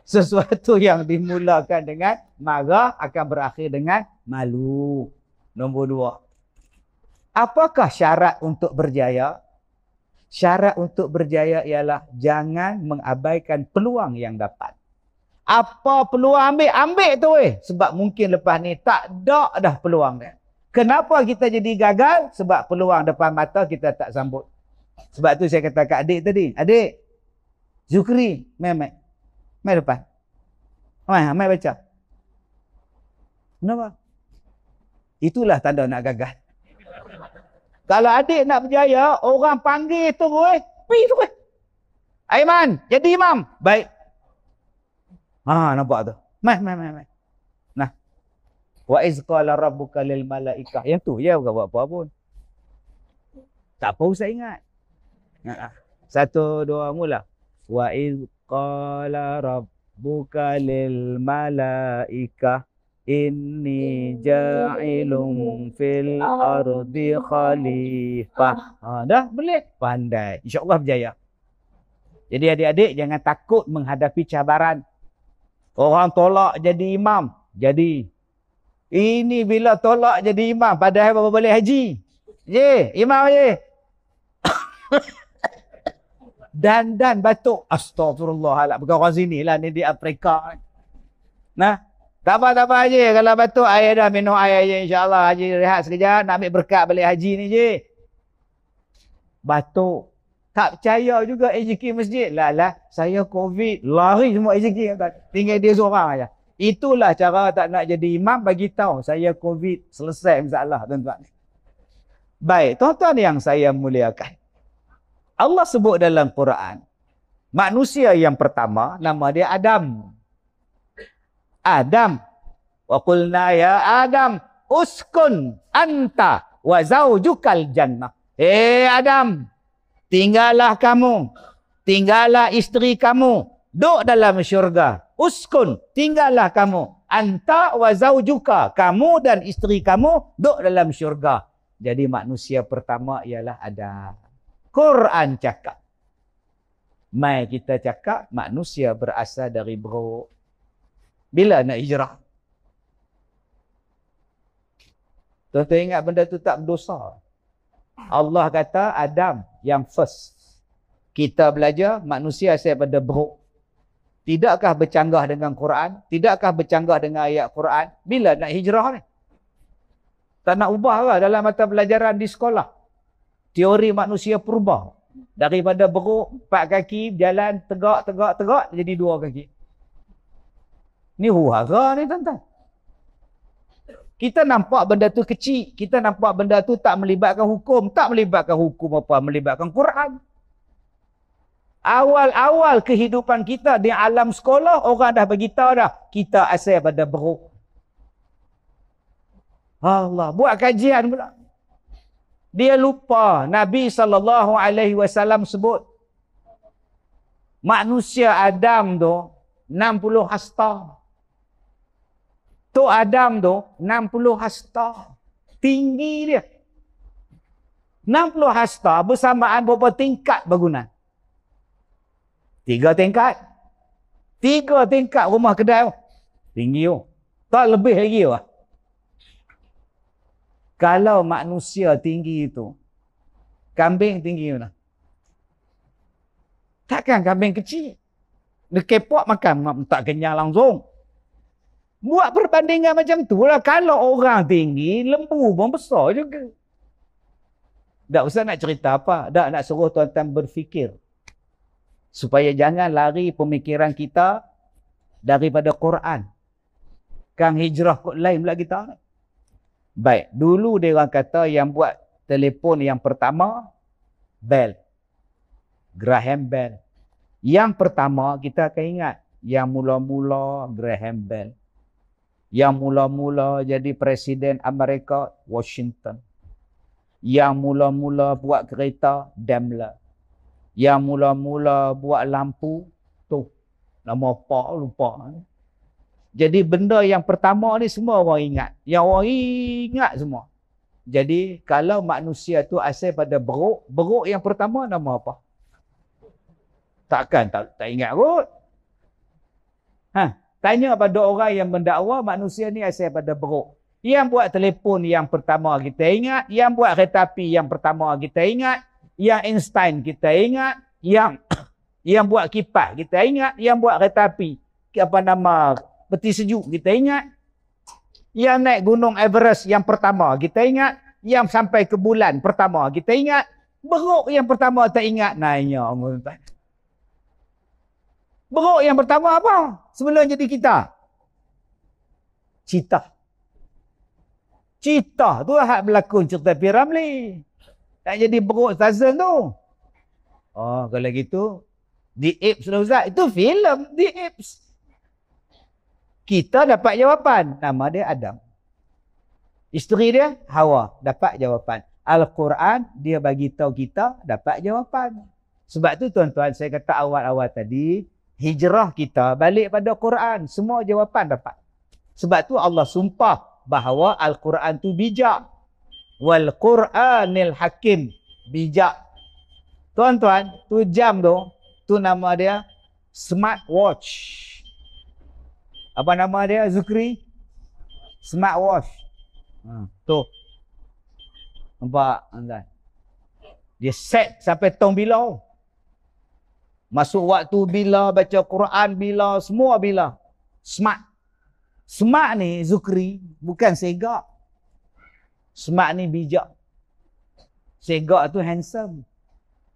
Sesuatu yang dimulakan dengan marah akan berakhir dengan malu. Nombor 2. Apakah syarat untuk berjaya? Syarat untuk berjaya ialah jangan mengabaikan peluang yang dapat. Apa peluang ambil tu sebab mungkin lepas ni tak ada dah peluang dia. Kenapa kita jadi gagal? Sebab peluang depan mata kita tak sambut. Sebab tu saya kata kat adik tadi, adik Zukri, mai depan. Mai baca. Kenapa? Itulah tanda nak gagal. Kalau adik nak berjaya, orang panggil tu pi tu Aiman, jadi imam. Baik. Nampak tu. Mai. Nah. Wa iz qala rabbuka lil malaikah. Yang tu ya bukan buat apa pun. Tak apa usah ingat. 1 2 mula. Wa iz qala rabbuka lil malaikah inni ja'ilun fil ardi khalifah. Dah boleh? Pandai. InsyaAllah berjaya. Jadi adik-adik jangan takut menghadapi cabaran. Orang tolak jadi imam. Jadi. Ini bila tolak jadi imam. Padahal berapa boleh haji. Imam je. Dan batuk. Astagfirullahaladzim. Bukan orang sini lah. Ni di Afrika. Nah. Tak apa je. Kalau batuk air dah minum air je. InsyaAllah haji rehat sekejap. Nak ambil berkat balik haji ni je. Batuk. Tak percaya juga AJK masjid. Lah. Saya COVID. Lari semua AJK. Tinggal dia seorang aja. Itulah cara tak nak jadi imam. Bagi tahu saya COVID. Selesai masalah tuan-tuan. Baik. Tuan-tuan yang saya muliakan. Allah sebut dalam Quran. Manusia yang pertama. Nama dia Adam. Adam. Wa qulna ya Adam uskun anta wa zaujukal jannah. Adam, tinggallah kamu, tinggallah isteri kamu, duduk dalam syurga. Uskun, tinggallah kamu, anta wa zaujuka, kamu dan isteri kamu duduk dalam syurga. Jadi manusia pertama ialah Adam. Quran cakap. Mai kita cakap manusia berasal dari buruk. Bila nak hijrah? Tuan-tuan ingat benda tu tak berdosa. Allah kata Adam yang first. Kita belajar manusia asal pada buruk. Tidakkah bercanggah dengan Quran? Tidakkah bercanggah dengan ayat Quran? Bila nak hijrah ni? Tak nak ubah lah dalam mata pelajaran di sekolah. Teori manusia purba. Daripada buruk, 4 kaki, berjalan, tegak, jadi 2 kaki. Ni hura ni tuan-tuan. Kita nampak benda tu kecil. Kita nampak benda tu tak melibatkan hukum. Tak melibatkan hukum apa? Melibatkan Quran. Awal-awal kehidupan kita di alam sekolah, orang dah beritahu dah. Kita asal pada buruk. Allah, buat kajian pula. Dia lupa. Nabi SAW sebut. Manusia Adam tu 60 hasta. Tok Adam tu 60 hasta. Tinggi dia. 60 hasta bersamaan berapa tingkat bangunan? 3 tingkat. 3 tingkat rumah kedai. Tinggi tu. Tak lebih lagi lah. Kalau manusia tinggi itu, kambing tinggi mana? Takkan kambing kecil. Dia kepok makan, tak kenyang langsung. Buat perbandingan macam tu lah. Kalau orang tinggi, lembu pun besar juga. Tak usah nak cerita apa. Tak nak suruh tuan-tuan berfikir. Supaya jangan lari pemikiran kita daripada Quran. Kang hijrah kot lain pula kita. Baik, dulu dia orang kata yang buat telefon yang pertama, Bell. Graham Bell. Yang pertama kita akan ingat. Yang mula-mula Graham Bell. Yang mula-mula jadi Presiden Amerika, Washington. Yang mula-mula buat kereta, Daimler. Yang mula-mula buat lampu, tu. Nama apa, lupa. Jadi benda yang pertama ni semua orang ingat. Yang orang ingat semua. Jadi kalau manusia tu asal pada beruk, beruk yang pertama nama apa? Takkan tak ingat kot. Tanya pada orang yang mendakwa manusia ni asal pada beruk. Yang buat telefon yang pertama kita ingat, yang buat kereta api yang pertama kita ingat, yang Einstein kita ingat, yang buat kipas kita ingat, yang buat kereta api apa nama peti sejuk kita ingat, yang naik gunung Everest yang pertama kita ingat, yang sampai ke bulan pertama kita ingat, beruk yang pertama tak ingat. Nanya beruk yang pertama apa sebelum jadi kita? Cita. Cita tu hak berlakon cerita P. Ramlee. Tak jadi beruk Tarzan tu. Oh, kalau gitu The Apes sudah Ustaz. Itu filem The Apes. Kita dapat jawapan. Nama dia Adam. Isteri dia Hawa. Dapat jawapan. Al-Quran dia bagi tahu kita dapat jawapan. Sebab tu tuan-tuan saya kata awal-awal tadi, hijrah kita balik pada Quran. Semua jawapan dapat. Sebab tu Allah sumpah bahawa Al-Quran tu bijak. Wal Quranil Hakim. Bijak. Tuan-tuan, tu jam tu nama dia smartwatch. Apa nama dia Zukri? Smartwatch. Tu. Nampak? Dia set sampai tong bila. Masuk waktu bila, baca Quran bila, semua bila. Smart. Smart ni Zukri, bukan segak. Smart ni bijak. Segak tu handsome.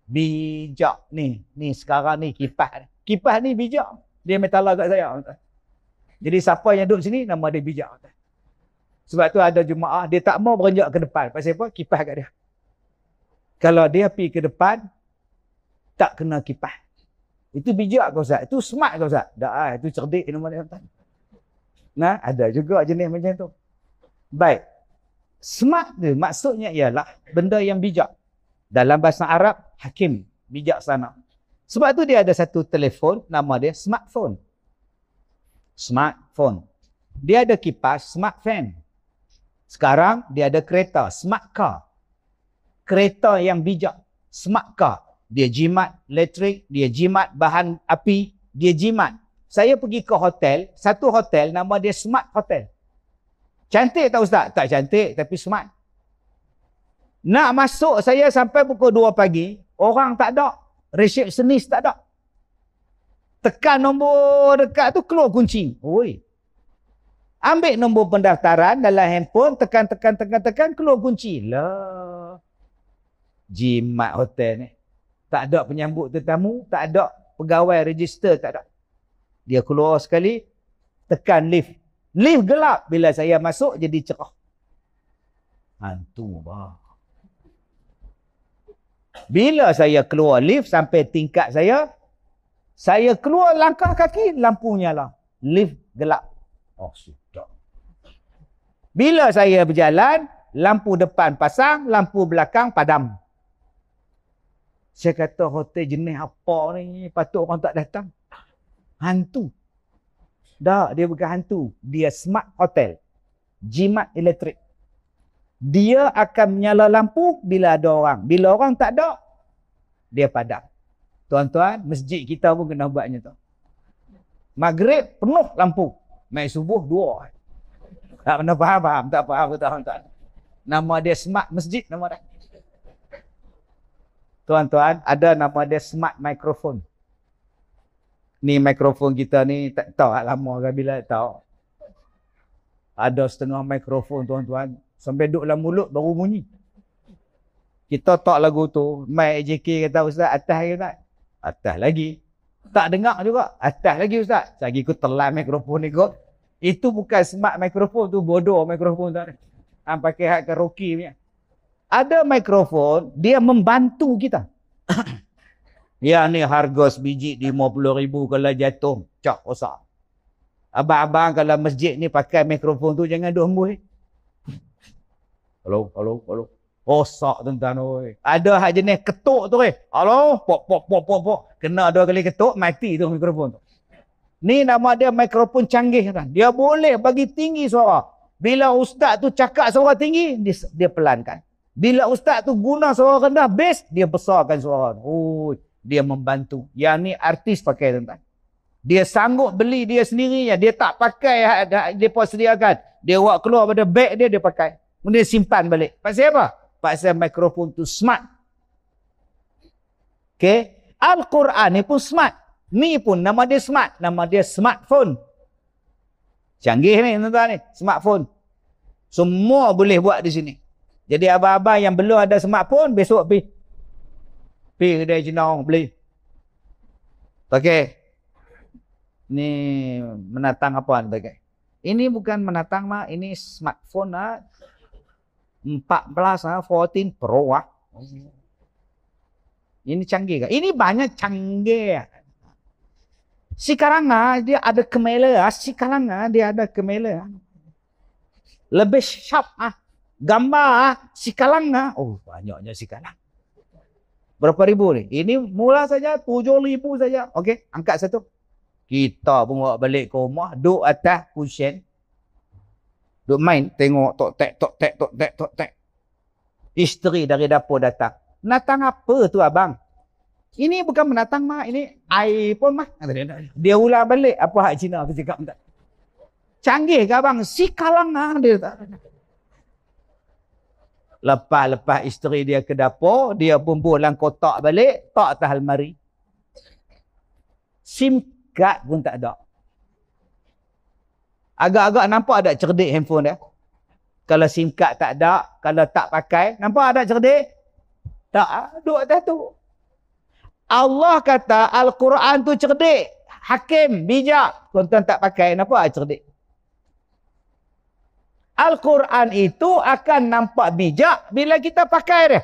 Bijak ni. Ni sekarang ni kipas. Kipas ni bijak. Dia metalah kat saya. Jadi siapa yang duduk sini, nama dia bijak. Sebab tu ada jemaah, dia tak mau beranjak ke depan. Pasal apa? Kipas kat dia. Kalau dia pergi ke depan, tak kena kipas. Itu bijak kau Ustaz. Itu smart kau Ustaz. Tak, itu cerdik nama dia. Nah, ada juga jenis macam tu. Baik. Smart tu maksudnya ialah benda yang bijak. Dalam bahasa Arab, hakim. Bijaksana. Sebab tu dia ada satu telefon, nama dia smartphone. Smartphone. Dia ada kipas, smart fan. Sekarang dia ada kereta, smart car. kereta yang bijak. Smart car. Dia jimat elektrik, dia jimat bahan api, dia jimat. Saya pergi ke hotel, satu hotel nama dia Smart Hotel. Cantik tak Ustaz? Tak cantik tapi smart. Nak masuk saya sampai pukul 2 pagi, orang tak ada. Resepsionis tak ada. Tekan nombor dekat tu keluar kunci. Oi. Ambil nombor pendaftaran dalam handphone, tekan keluar kunci. Lah. Jimat hotel ni. Tak ada penyambut tetamu, tak ada pegawai register, tak ada. Dia keluar sekali, tekan lift. Lift gelap. Bila saya masuk, jadi cerah. Hantu bah. Bila saya keluar lift sampai tingkat saya keluar langkah kaki, lampu nyala. Lift gelap. Oh, sudah. Bila saya berjalan, lampu depan pasang, lampu belakang padam. Saya kata hotel jenis apa ni? Patut orang tak datang. Hantu. Tak, dia bukan hantu. Dia smart hotel. Jimat elektrik. Dia akan menyala lampu bila ada orang. Bila orang tak ada, dia padam. Tuan-tuan, masjid kita pun kena buatnya tu. Maghrib penuh lampu. Mai subuh 2. Tak pernah faham? Tak faham tu tuan-tuan. Nama dia smart masjid nama dia. Tuan-tuan, ada nama dia smart microphone. Ni mikrofon kita ni tak tahu lama ke bila tahu. Ada setengah mikrofon tuan-tuan. Sampai duduk dalam mulut baru bunyi. Kita tak lagu tu. Mic AJK kata Ustaz, atas ke tak? Atas lagi. Tak dengar juga. Atas lagi Ustaz. Lagi aku telan mikrofon ni kot. Itu bukan smart mikrofon tu. Bodoh mikrofon tu. Pakai hak karaoke punya. Ada mikrofon, dia membantu kita. Ya ni harga sebiji 50,000 kalau jatuh. Cak rosak. Abang-abang kalau masjid ni pakai mikrofon tu jangan duk hembus. Halo. Rosak tuan-tuan oi. Ada hak jenis ketuk tu halo, pok. Kena 2 kali ketuk, mati tu mikrofon tu. Ni nama dia mikrofon canggih kan. Dia boleh bagi tinggi suara. Bila ustaz tu cakap suara tinggi, dia pelankan. Bila ustaz tu guna suara rendah, bass, dia besarkan suara. Oh, dia membantu. Yang ni artis pakai tuan-tuan. Dia sanggup beli dia sendiri. Dia tak pakai dia pun sediakan. Dia buat keluar pada beg dia pakai. Kemudian simpan balik. Pasal apa? Pasal mikrofon tu smart. Okay. Al-Quran ni pun smart. Ni pun nama dia smart. Nama dia smartphone. Canggih ni tuan-tuan ni. Smartphone. Semua boleh buat di sini. Jadi abang-abang yang belum ada smartphone, besok pergi kedai Cina beli. Okey. Ni menatang apa ni pakai? Ini bukan menatang mah, ini smartphone 14 14 Pro . Ini canggih kan? Ini banyak canggih. Sekarang dia ada kamera, sekarang dia ada kamera. Lebih sharp gambar sekarang oh banyaknya sekarang. Berapa ribu ni? Ini mula saja 7,000 saja. Okey, angkat satu. Kita pun bawa balik ke rumah, duduk atas cushion. Duduk main, tengok tok tek. Isteri dari dapur datang. Menatang apa tu abang? Ini bukan menatang mah, ini air pun mah. Dia ulang balik apa hak Cina tu cakap tak. Canggih ke abang? Si kalang dia tak. Lepas isteri dia ke dapur, dia pun buang kotak balik, tak atas almari. SIM card pun tak ada. Agak-agak nampak ada cerdik handphone dia. Kalau SIM card tak ada, kalau tak pakai, nampak ada cerdik? Tak, duduk atas tu. Allah kata Al-Quran tu cerdik, hakim, bijak. Tuan-tuan tak pakai, nampak cerdik? Al-Quran itu akan nampak bijak bila kita pakai dia.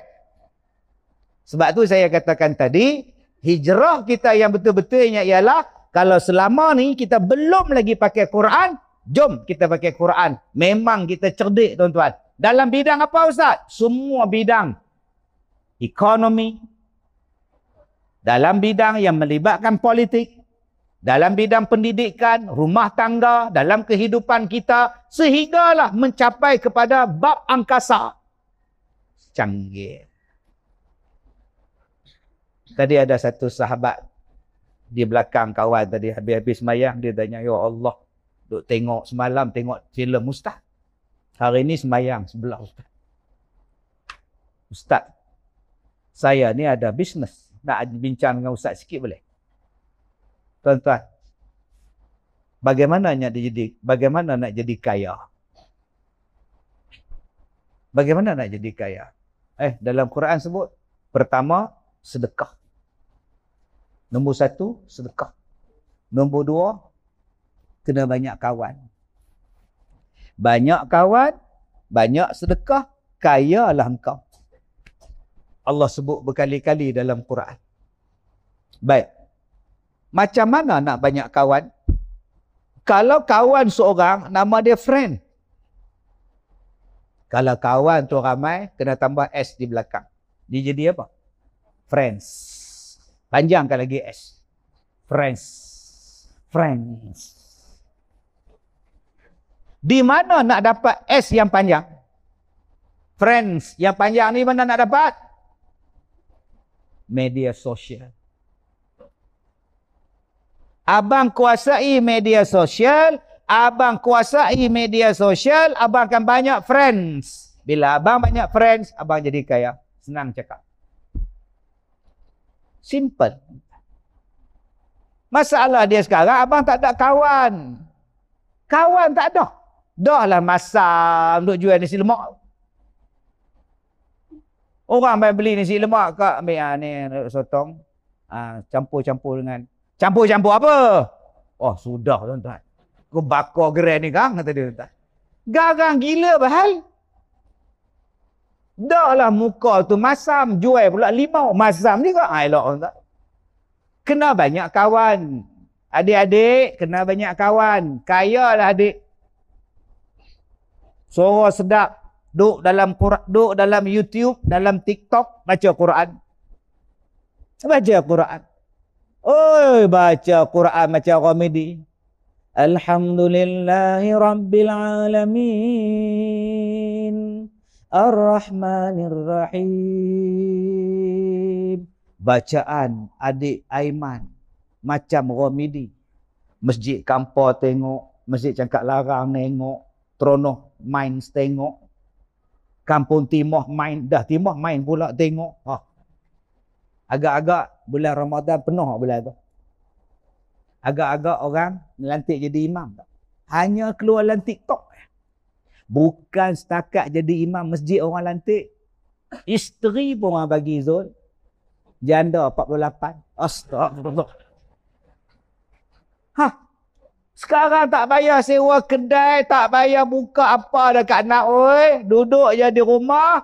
Sebab tu saya katakan tadi, hijrah kita yang betul-betulnya ialah kalau selama ni kita belum lagi pakai Quran, jom kita pakai Quran. Memang kita cerdik tuan-tuan. Dalam bidang apa Ustaz? Semua bidang. Ekonomi. Dalam bidang yang melibatkan politik. Dalam bidang pendidikan, rumah tangga, dalam kehidupan kita, sehinggalah mencapai kepada bab angkasa. Canggih. Tadi ada satu sahabat di belakang kawan tadi habis-habis sembahyang, dia tanya, ya Allah, duk tengok semalam tengok filem Ustaz. Hari ni sembahyang sebelah Ustaz. Ustaz, saya ni ada bisnes. Nak bincang dengan Ustaz sikit boleh? Tuan-tuan, bagaimana nak jadi kaya? Bagaimana nak jadi kaya? Dalam Quran sebut, pertama, sedekah. Nombor 1, sedekah. Nombor 2, kena banyak kawan. Banyak kawan, banyak sedekah, kayalah engkau. Allah sebut berkali-kali dalam Quran. Baik. Macam mana nak banyak kawan? Kalau kawan seorang, nama dia friend. Kalau kawan tu ramai, kena tambah S di belakang. Dia jadi apa? Friends. Panjangkan lagi S. Friends. Friends. Di mana nak dapat S yang panjang? Friends yang panjang ni mana nak dapat? Media sosial. Abang kuasai media sosial, abang kuasai media sosial, abang akan banyak friends. Bila abang banyak friends, abang jadi kaya. Senang cakap. Simple. Masalah dia sekarang, abang tak ada kawan. Kawan tak ada. Dah lah masa untuk jual nasi lemak. Orang main beli nasi lemak, kak ambil ni sotong, campur-campur dengan campur-campur apa? Oh sudah tuan-tuan. Kau bakar gerai ni kan, kata dia tuan-tuan. Garang gila bahal. Dah lah muka tu masam, jual pula limau, masam juga. Elok tuan-tuan. Kena banyak kawan. Adik-adik kena banyak kawan. Kaya lah adik. Suara sedap. Duk dalam YouTube, dalam TikTok, baca Quran. Baca Quran. Oi, baca Quran macam komedi. Alhamdulillahi Rabbil Alamin. Ar-Rahmanir Rahim. Bacaan adik Aiman macam komedi. Masjid Kampar tengok, Masjid Cangkak Larang tengok, Teronoh main tengok. Kampung Timah main, dah Timah main pula tengok. Agak-agak bulan Ramadan penuh bulan tu. Agak-agak orang melantik jadi imam. Hanya keluar dalam TikTok. Bukan setakat jadi imam masjid orang lantik. Isteri pun orang bagi Zul. Janda 48. Astagfirullah. Sekarang tak bayar sewa kedai, tak bayar buka apa dekat anak, oi. Duduk je di rumah.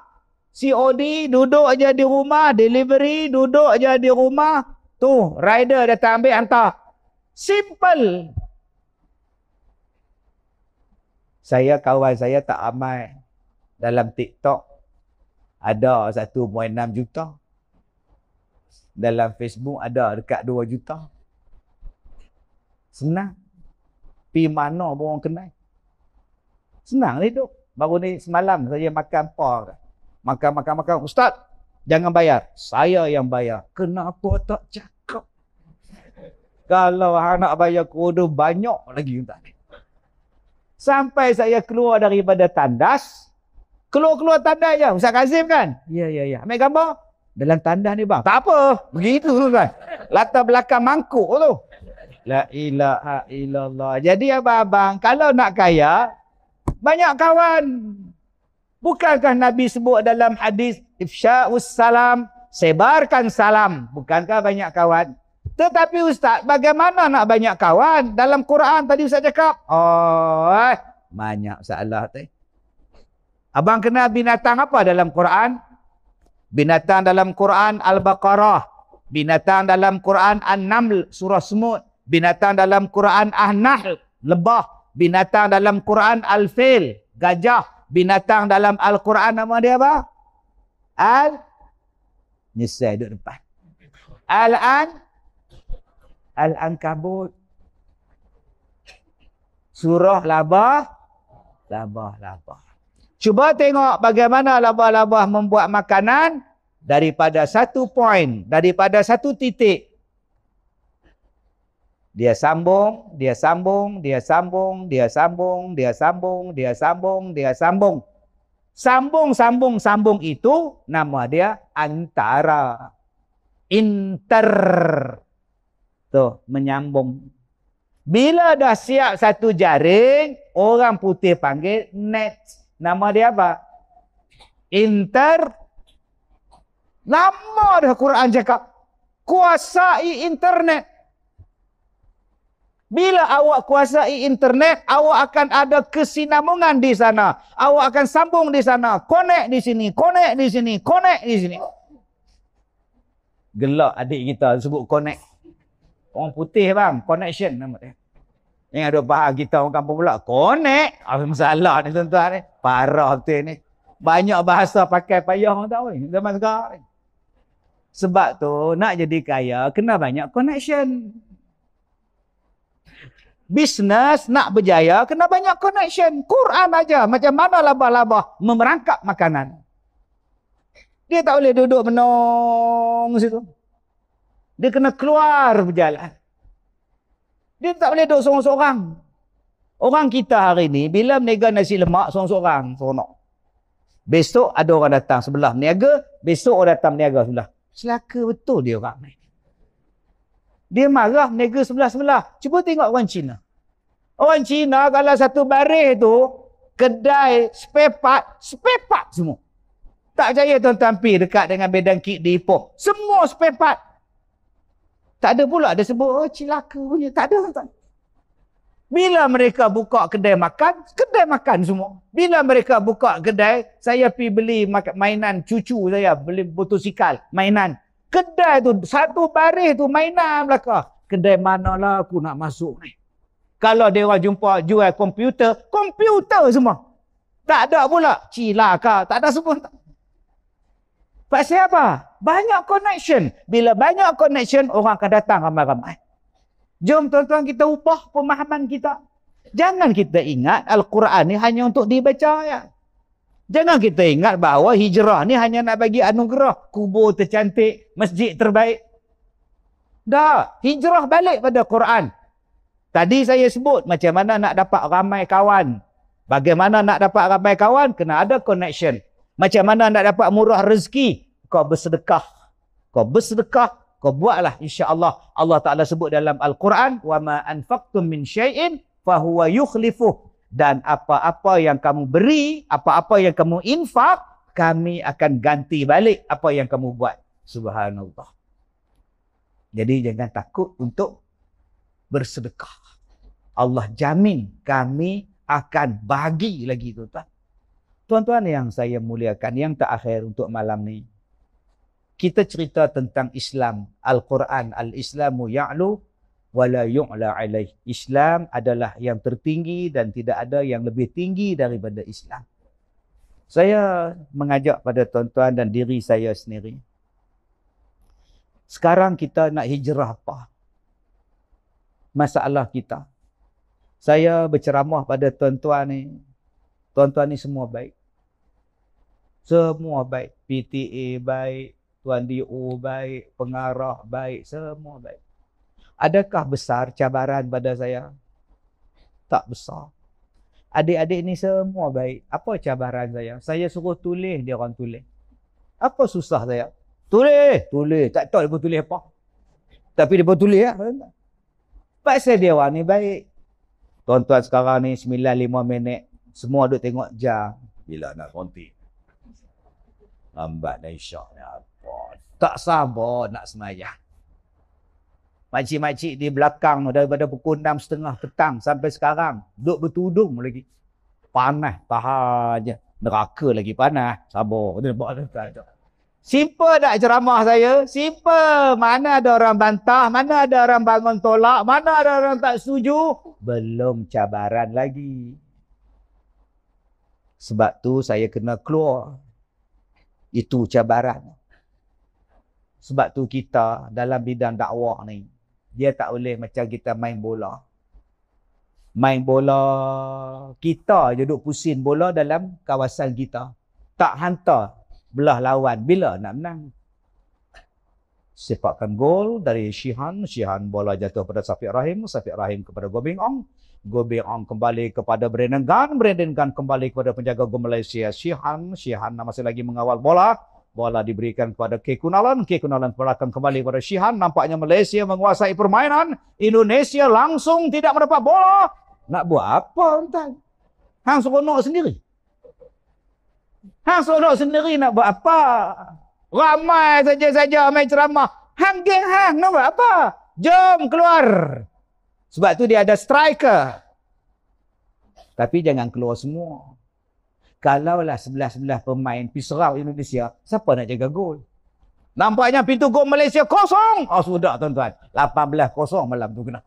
COD, duduk je di rumah. Delivery, duduk je di rumah. Tu, rider datang ambil hantar. Simple. Kawan saya tak ramai. Dalam TikTok, ada 1.6 juta. Dalam Facebook ada dekat 2 juta. Senang. Pergi mana pun orang kenal. Senang hidup. Baru ni semalam saya makan apa. Makan. Ustaz, jangan bayar. Saya yang bayar. Kenapa tak cakap? Kalau nak bayar kudu banyak lagi. Sampai saya keluar daripada tandas. Keluar tandas je. Ustaz Kazim kan? Ya. Ambil gambar. Dalam tandas ni bang. Tak apa. Begitu tu kan. Latar belakang mangkuk tu. La ilaha illallah. Jadi abang-abang, kalau nak kaya, banyak kawan. Bukankah Nabi sebut dalam hadis, ifsya'us salam, sebarkan salam. Bukankah banyak kawan? Tetapi Ustaz, bagaimana nak banyak kawan? Dalam Quran tadi Ustaz cakap, banyak salah tu. Abang kenal binatang apa dalam Quran? Binatang dalam Quran Al-Baqarah. Binatang dalam Quran An-Naml, surah Semut. Binatang dalam Quran An-Nahl, lebah. Binatang dalam Quran Al-Fil, gajah. Binatang dalam Al-Quran nama dia apa? Nyesai duduk depan. Al-Ankabut. Surah Labah. Cuba tengok bagaimana labah-labah membuat makanan. daripada satu point, daripada satu titik. Dia sambung, dia sambung, dia sambung, dia sambung, dia sambung, dia sambung, dia sambung. Sambung, sambung, sambung itu nama dia antara. Inter. Tuh, menyambung. Bila dah siap satu jaring, orang putih panggil net. Nama dia apa? Inter. Lama dah Quran cakap. Kuasai internet. Bila awak kuasai internet, awak akan ada kesinambungan di sana. Awak akan sambung di sana. Connect di sini, connect di sini, connect di sini. Gelak adik kita sebut connect. Orang putih bang, connection nama dia. Yang ada faham kita orang kampung pula. Connect. Apa masalah ni tuan-tuan ni? Parah betul ni. Banyak bahasa pakai payah orang tahu ni. Zaman sekarang ni. Sebab tu nak jadi kaya kena banyak connection. Bisnes nak berjaya kena banyak connection. Quran aja macam mana labah-labah memerangkap makanan. Dia tak boleh duduk menong situ. Dia kena keluar berjalan. Dia tak boleh duduk seorang-seorang. Orang kita hari ni bila meniaga nasi lemak seorang-seorang, seronok. Besok ada orang datang sebelah meniaga, besok orang datang meniaga sebelah. Celaka betul dia orang ni. Dia marah meniaga sebelah-sebelah. Cuba tengok orang Cina. Orang Cina kalau satu baris tu, kedai spare part semua. Tak percaya tuan-tuan pergi dekat dengan Medan Kit di Ipoh. Semua spare part. Tak ada pula dia sebut, oh cilaka punya. Tak ada tuan. Bila mereka buka kedai makan semua. Bila mereka buka kedai, saya pergi beli mainan cucu saya, beli motosikal, mainan. Kedai tu, satu baris tu mainan belakang. Kedai manalah aku nak masuk ni. Kalau dia orang jumpa jual komputer semua. Tak ada pula cilaka, tak ada semua. Pasal apa? Banyak connection. Bila banyak connection, orang akan datang ramai-ramai. Jom tuan-tuan kita ubah pemahaman kita. Jangan kita ingat Al-Quran ni hanya untuk dibaca ya. Jangan kita ingat bahawa hijrah ni hanya nak bagi anugerah. Kubur tercantik, masjid terbaik. Dah, hijrah balik pada Quran. Tadi saya sebut macam mana nak dapat ramai kawan. Bagaimana nak dapat ramai kawan? Kena ada connection. Macam mana nak dapat murah rezeki? Kau bersedekah. Kau bersedekah, kau buatlah insya-Allah. Allah Taala sebut dalam Al-Quran, "Wa ma anfaqtum min syai'in fahuwa yukhlifuh." Dan apa-apa yang kamu beri, apa-apa yang kamu infak, kami akan ganti balik apa yang kamu buat. Subhanallah. Jadi jangan takut untuk bersedekah. Allah jamin kami akan bagi lagi tuan-tuan. Tuan-tuan yang saya muliakan, yang terakhir untuk malam ni. Kita cerita tentang Islam. Al-Quran, Al-Islamu ya'lu wa la yu'la alaih. Islam adalah yang tertinggi dan tidak ada yang lebih tinggi daripada Islam. Saya mengajak pada tuan-tuan dan diri saya sendiri. Sekarang kita nak hijrah apa? Masalah kita. Saya berceramah pada tuan-tuan ni. Tuan-tuan ni semua baik. Semua baik. PTA baik. Tuan DO baik. Pengarah baik. Semua baik. Adakah besar cabaran pada saya? Tak besar. Adik-adik ni semua baik. Apa cabaran saya? Saya suruh tulis, dia orang tulis. Apa susah saya? Tulis. Tulis. Tak tahu dia pun tulis apa. Tapi dia pun tulis lah. Pasal dia orang ni baik. Tuan-tuan sekarang ni 9:05 minit. Semua duk tengok jam. Bila nak konti? Lambat dah isyak ni apa. Tak sabar nak semayang. Makcik-makcik di belakang daripada pukul 6:30 petang sampai sekarang. Duk bertudung lagi. Panas. Tahan je. Neraka lagi panas. Sabar. Simple tak ceramah saya? Simple. Mana ada orang bantah, mana ada orang bangun tolak, mana ada orang tak setuju. Belum cabaran lagi. Sebab tu saya kena keluar. Itu cabaran. Sebab tu kita dalam bidang dakwah ni, dia tak boleh macam kita main bola. Main bola, kita je duk pusing bola dalam kawasan kita. Tak hantar belah lawan. Bila nak menang? Sepakkan gol dari Shihan bola jatuh pada Syafiq Rahim kepada Gobeng Ong kembali kepada Brandon Gunn kembali kepada penjaga gol Malaysia Shihan masih lagi mengawal bola diberikan kepada K. Kunalan belakang kembali kepada Shihan. Nampaknya Malaysia menguasai permainan, Indonesia langsung tidak mendapat bola. Nak buat apa tuan? Hang seronok sendiri nak buat apa? Ramai saja main ceramah. Hang geng hang nak buat apa? Jom keluar. Sebab tu dia ada striker. Tapi jangan keluar semua. Kalaulah sebelah pemain pergi serang Indonesia, siapa nak jaga gol? Nampaknya pintu gol Malaysia kosong. Oh sudah tuan-tuan. 18-0 malam tu kena.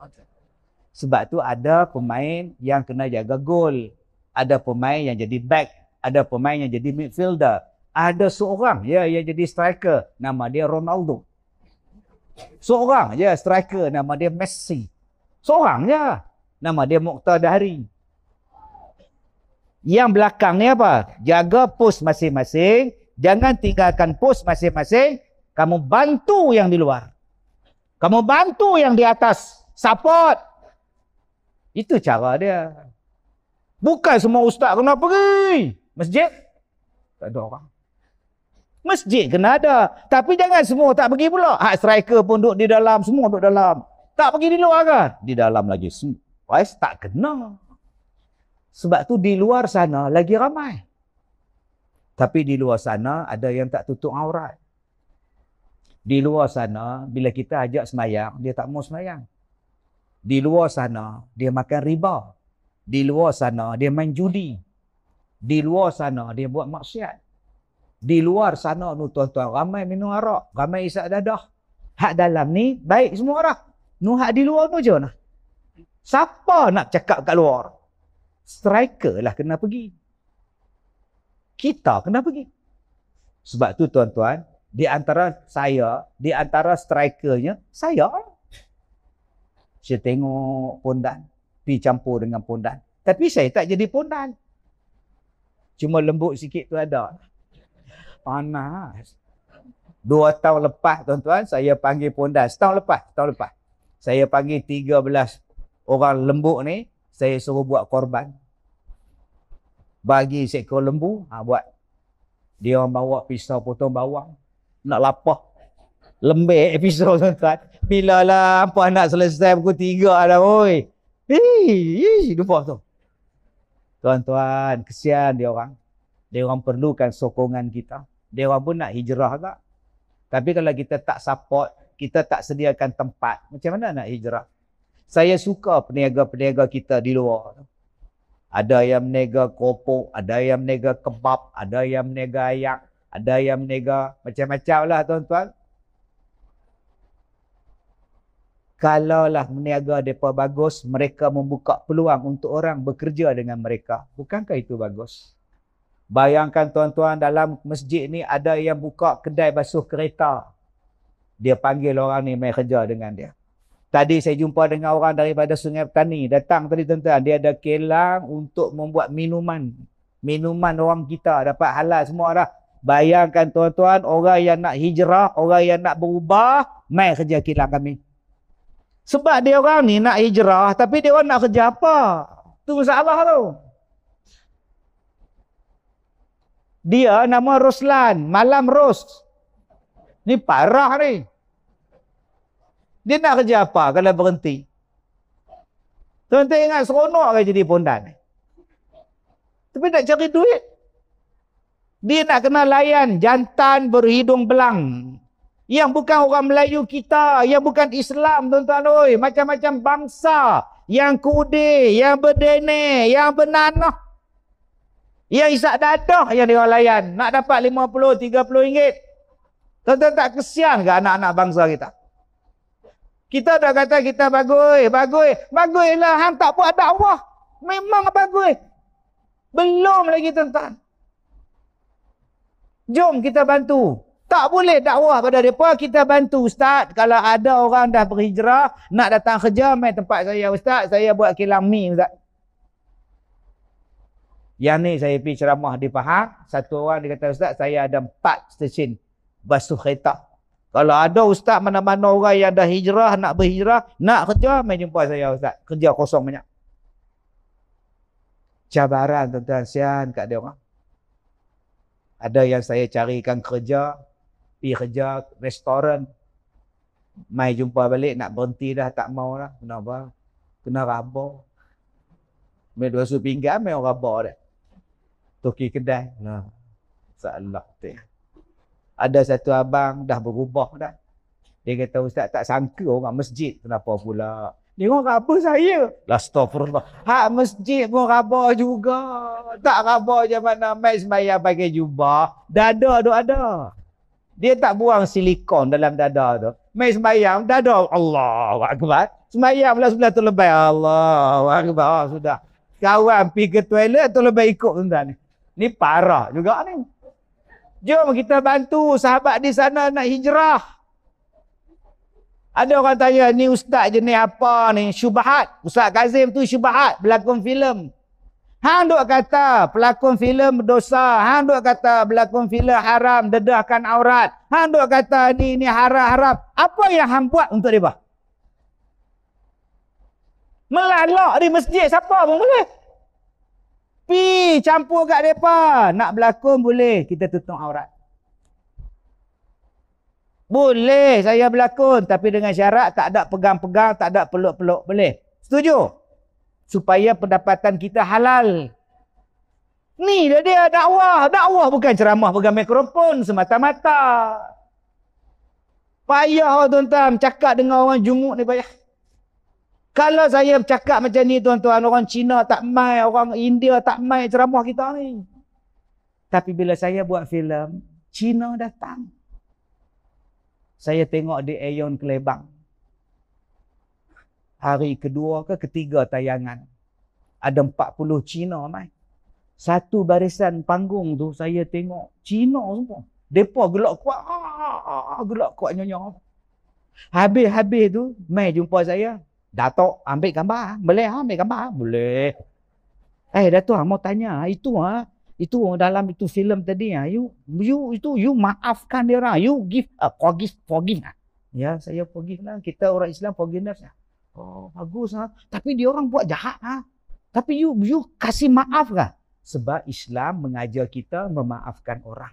Sebab tu ada pemain yang kena jaga gol. Ada pemain yang jadi back. Ada pemain yang jadi midfielder. Ada seorang yang jadi striker. Nama dia Ronaldo. Seorang je striker. Nama dia Messi. Seorang je. Nama dia Mokhtar Dahri. Yang belakang ni apa? Jaga pos masing-masing. Jangan tinggalkan pos masing-masing. Kamu bantu yang di luar. Kamu bantu yang di atas. Support. Itu cara dia. Bukan semua ustaz kena pergi masjid. Tak ada orang. Masjid kena ada. Tapi jangan semua tak pergi pula. Hak striker pun duduk di dalam. Semua duduk dalam. Tak pergi di luar kan? Di dalam lagi. Wais tak kena. Sebab tu di luar sana lagi ramai. Tapi di luar sana ada yang tak tutup aurat. Di luar sana bila kita ajak semayang, dia tak mau semayang. Di luar sana dia makan riba. Di luar sana dia main judi. Di luar sana dia buat maksiat. Di luar sana nu tuan-tuan ramai minum arak, ramai isap dadah. Hak dalam ni baik semua orang. Nu hak di luar tu je nah. Siapa nak cakap kat luar? Striker lah kena pergi. Kita kena pergi. Sebab tu tuan-tuan, di antara strikernya, saya tengok pondan, pergi campur dengan pondan. Tapi saya tak jadi pondan. Cuma lembut sikit tu ada. Panas. 2 tahun lepas tuan-tuan, saya panggil pondan. Setahun lepas. Saya panggil 13 orang lembut ni, saya suruh buat korban. Bagi seekor lembu, buat. Dia orang bawa pisau potong bawang. Nak lapah. Lembek pisau tuan-tuan. Bila lah apa nak selesai pukul 3 dah oi. Lupa tu. Tuan-tuan, kesian dia orang. Dia orang perlukan sokongan kita. Dia orang pun nak hijrah tak? Tapi kalau kita tak support, kita tak sediakan tempat, macam mana nak hijrah? Saya suka peniaga-peniaga kita di luar. Ada yang meniaga keropok, ada yang meniaga kebab, ada yang meniaga ayak, ada yang meniaga macam-macam lah tuan-tuan. Kalaulah meniaga mereka bagus, mereka membuka peluang untuk orang bekerja dengan mereka. Bukankah itu bagus? Bayangkan tuan-tuan, dalam masjid ni ada yang buka kedai basuh kereta. Dia panggil orang ni main kerja dengan dia. Tadi saya jumpa dengan orang daripada Sungai Petani. Datang tadi tuan-tuan, dia ada kilang untuk membuat minuman. Minuman orang kita dapat halal semua dah. Bayangkan tuan-tuan, orang yang nak hijrah, orang yang nak berubah, main kerja kilang kami. Sebab dia orang ni nak hijrah, tapi dia orang nak kerja apa? Tu masalah tu. Dia nama Roslan, Malam Ros. Ni parah ni. Dia nak kerja apa kalau berhenti? Tuan-tuan ingat seronok kan jadi pondan? Tapi nak cari duit. Dia nak kena layan jantan berhidung belang. Yang bukan orang Melayu kita, yang bukan Islam tuan-tuan oi, macam-macam bangsa, yang kude, yang berdene, yang benanah. Yang isak dadah yang dia layan. Nak dapat 50, 30 ringgit. Tuan-tuan tak kesian ke anak-anak bangsa kita? Kita dah kata kita bagus. Baguslah, hang tak buat dakwah. Memang bagus. Belum lagi tuan-tuan. Jom kita bantu. Tak boleh dakwah pada mereka, kita bantu ustaz. Kalau ada orang dah berhijrah, nak datang kerja, main tempat saya ustaz. Saya buat kilang mi ustaz. Yang ni saya pergi ceramah di Pahang. Satu orang dia kata, ustaz saya ada 4 stesen basuh kereta. Kalau ada ustaz mana-mana orang yang dah hijrah, nak berhijrah, nak kerja, mai jumpa saya ustaz. Kerja kosong banyak. Cabaran tuan-tuan, sian kat dia orang. Ada yang saya carikan kerja, pergi kerja restoran. Mai jumpa balik nak berhenti dah, tak mau dah. Kenapa? Kena rabah. Mai 200 pinggan, mai orang rabah dah. Toki kedai. Nah, salah tu. Ada satu abang dah berubah dah. Dia kata, ustaz tak sangka orang masjid. Kenapa pula? Dia orang rabah saya. Astagfirullah. Hak masjid pun rabah juga. Tak rabah je mana mai sembahyang pakai jubah. Dada tu ada. Dia tak buang silikon dalam dada tu. Mai sembahyang, dada. Allahu Akbar. Sembahyang pula sebelah tu lebih. Allahu Akbar. Sudah. Kawan pergi ke toilet tu lebih ikut tuan-tuan ni. Ni parah juga ni. Jom kita bantu sahabat di sana nak hijrah. Ada orang tanya, ni ustaz jenis apa ni? Syubhat. Ustaz Kazim tu syubhat, pelakon filem. Hang duk kata pelakon filem berdosa. Hang duk kata pelakon filem haram, dedahkan aurat. Hang duk kata ni haram. Apa yang hang buat untuk dia? Melalak di masjid, siapa pun boleh. Pi campur kat mereka. Nak berlakon boleh, kita tutup aurat. Boleh saya berlakon, tapi dengan syarat tak ada pegang-pegang, tak ada peluk-peluk. Boleh? Setuju? Supaya pendapatan kita halal. Ni dia dakwah. Dakwah bukan ceramah pegang mikrofon semata-mata. Payah tuan-tuan cakap dengan orang jumuk ni payah. Kalau saya bercakap macam ni tuan-tuan, orang Cina tak mai, orang India tak mai ceramah kita ni. Tapi bila saya buat filem, Cina datang. Saya tengok di Aeon Kelebang. Hari kedua ke ketiga tayangan. Ada 40 Cina mai. Satu barisan panggung tu saya tengok Cina semua. Depa gelak kuat. Gelak kuat nyonya. Habis-habis tu mai jumpa saya. Datuk ambil gambar. Boleh ambil gambar? Boleh. Datuk mau tanya, itu dalam itu filem tadi you maafkan dia orang. You forgive. Ya, saya forgive lah. Kita orang Islam forgiveness. Oh, bagus Tapi dia orang buat jahat Tapi you kasih maaf kah? Sebab Islam mengajar kita memaafkan orang.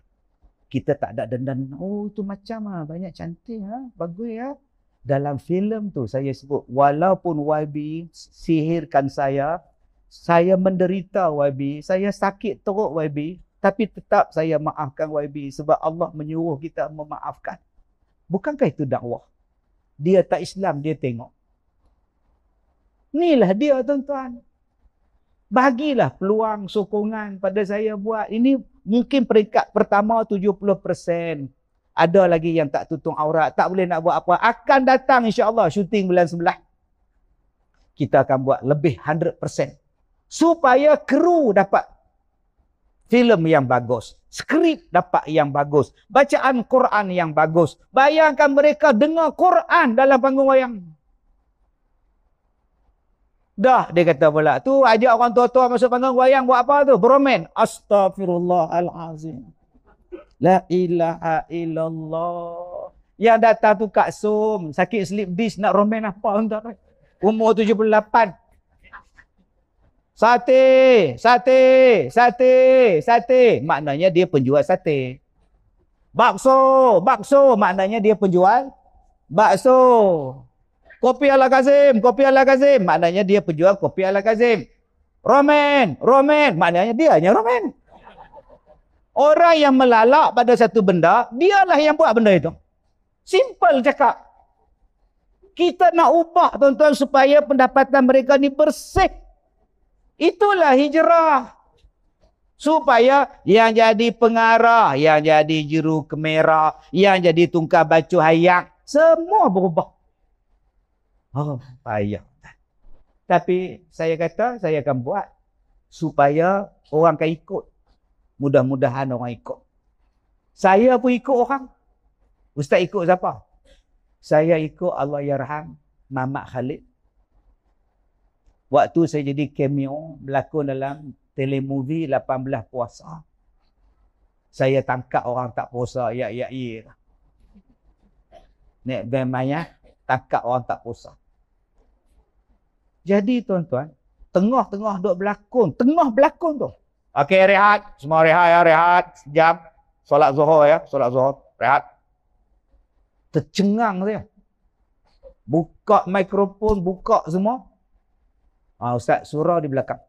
Kita tak ada dendam. Oh, itu macam banyak cantik bagus Dalam filem tu saya sebut, walaupun YB sihirkan saya menderita YB, saya sakit teruk YB, tapi tetap saya maafkan YB sebab Allah menyuruh kita memaafkan. Bukankah itu dakwah? Dia tak Islam, dia tengok. Inilah dia tuan-tuan. Bagilah peluang sokongan pada saya buat. Ini mungkin peringkat pertama 70%. Ada lagi yang tak tutup aurat, tak boleh nak buat apa. Akan datang insya-Allah syuting bulan 11. Kita akan buat lebih 100%. Supaya kru dapat filem yang bagus, skrip dapat yang bagus, bacaan Quran yang bagus. Bayangkan mereka dengar Quran dalam panggung wayang. Dah dia kata pula, tu ajak orang tua-tua masuk panggung wayang buat apa tu? Beromen. Astaghfirullahalazim. La ilaha illallah. Yang datang tu Kak Som, sakit sleep disc, nak romen apa entah. Umur 78. Sate. Maknanya dia penjual sate. Bakso, maknanya dia penjual bakso. Kopi ala Kazim, maknanya dia penjual kopi ala Kazim. Romen, maknanya dia hanya romen. Orang yang melalak pada satu benda, dialah yang buat benda itu. Simple cakap. Kita nak ubah tuan-tuan supaya pendapatan mereka ni bersih. Itulah hijrah. Supaya yang jadi pengarah, yang jadi juru kamera, yang jadi tungkar baju hayang, semua berubah. Oh, payah. Tapi saya kata, saya akan buat supaya orang akan ikut. Mudah-mudahan orang ikut. Saya pun ikut orang. Ustaz ikut siapa? Saya ikut Allahyarham Mamat Khalid. Waktu saya jadi cameo, berlakon dalam telemovie 18 puasa. Saya tangkap orang tak puasa, Naik van maya, tangkap orang tak puasa. Jadi tuan-tuan, tengah-tengah duk berlakon. Tengah berlakon tu. Okey, rehat. Semua rehat ya, rehat. Sejam. Solat zuhur ya, solat zuhur. Rehat. Tercengang dia. Buka mikrofon, buka semua. Ustaz surau di belakang.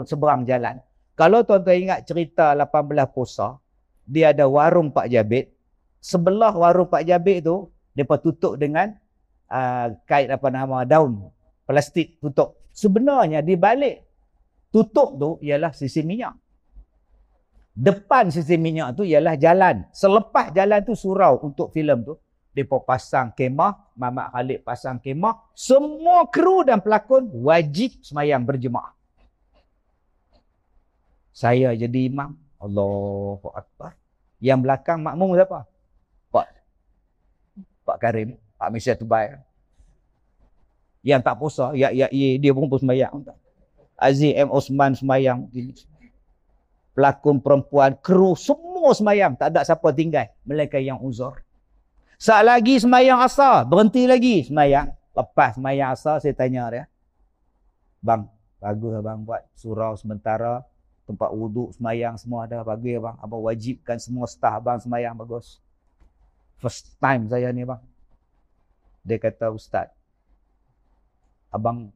Seberang jalan. Kalau tuan-tuan ingat cerita 18 puasa, dia ada warung Pak Jabir. Sebelah warung Pak Jabir tu, mereka tutup dengan kait daun plastik tutup. Sebenarnya di balik tutup tu ialah sisi minyak. Depan sisi minyak tu ialah jalan. Selepas jalan tu surau untuk filem tu. Mereka pasang kemah, Mamat Khalid pasang kemah. Semua kru dan pelakon wajib semayang berjemaah. Saya jadi imam. Allahu Akbar. Yang belakang makmum siapa? Pak Karim, Pak Misya Tubai. Yang tak puasa, dia pun semayang. Aziz M. Osman semayang. Pelakon perempuan, kru, semua semayang. Tak ada siapa tinggal. Mereka yang uzur. Saat lagi semayang asar, berhenti lagi semayang. Lepas semayang asar, saya tanya dia. Bang, bagus abang buat surau sementara. Tempat wuduk, semayang semua ada. Bagus abang. Abang wajibkan semua staf abang semayang bagus. First time saya ni bang. Dia kata, Ustaz, abang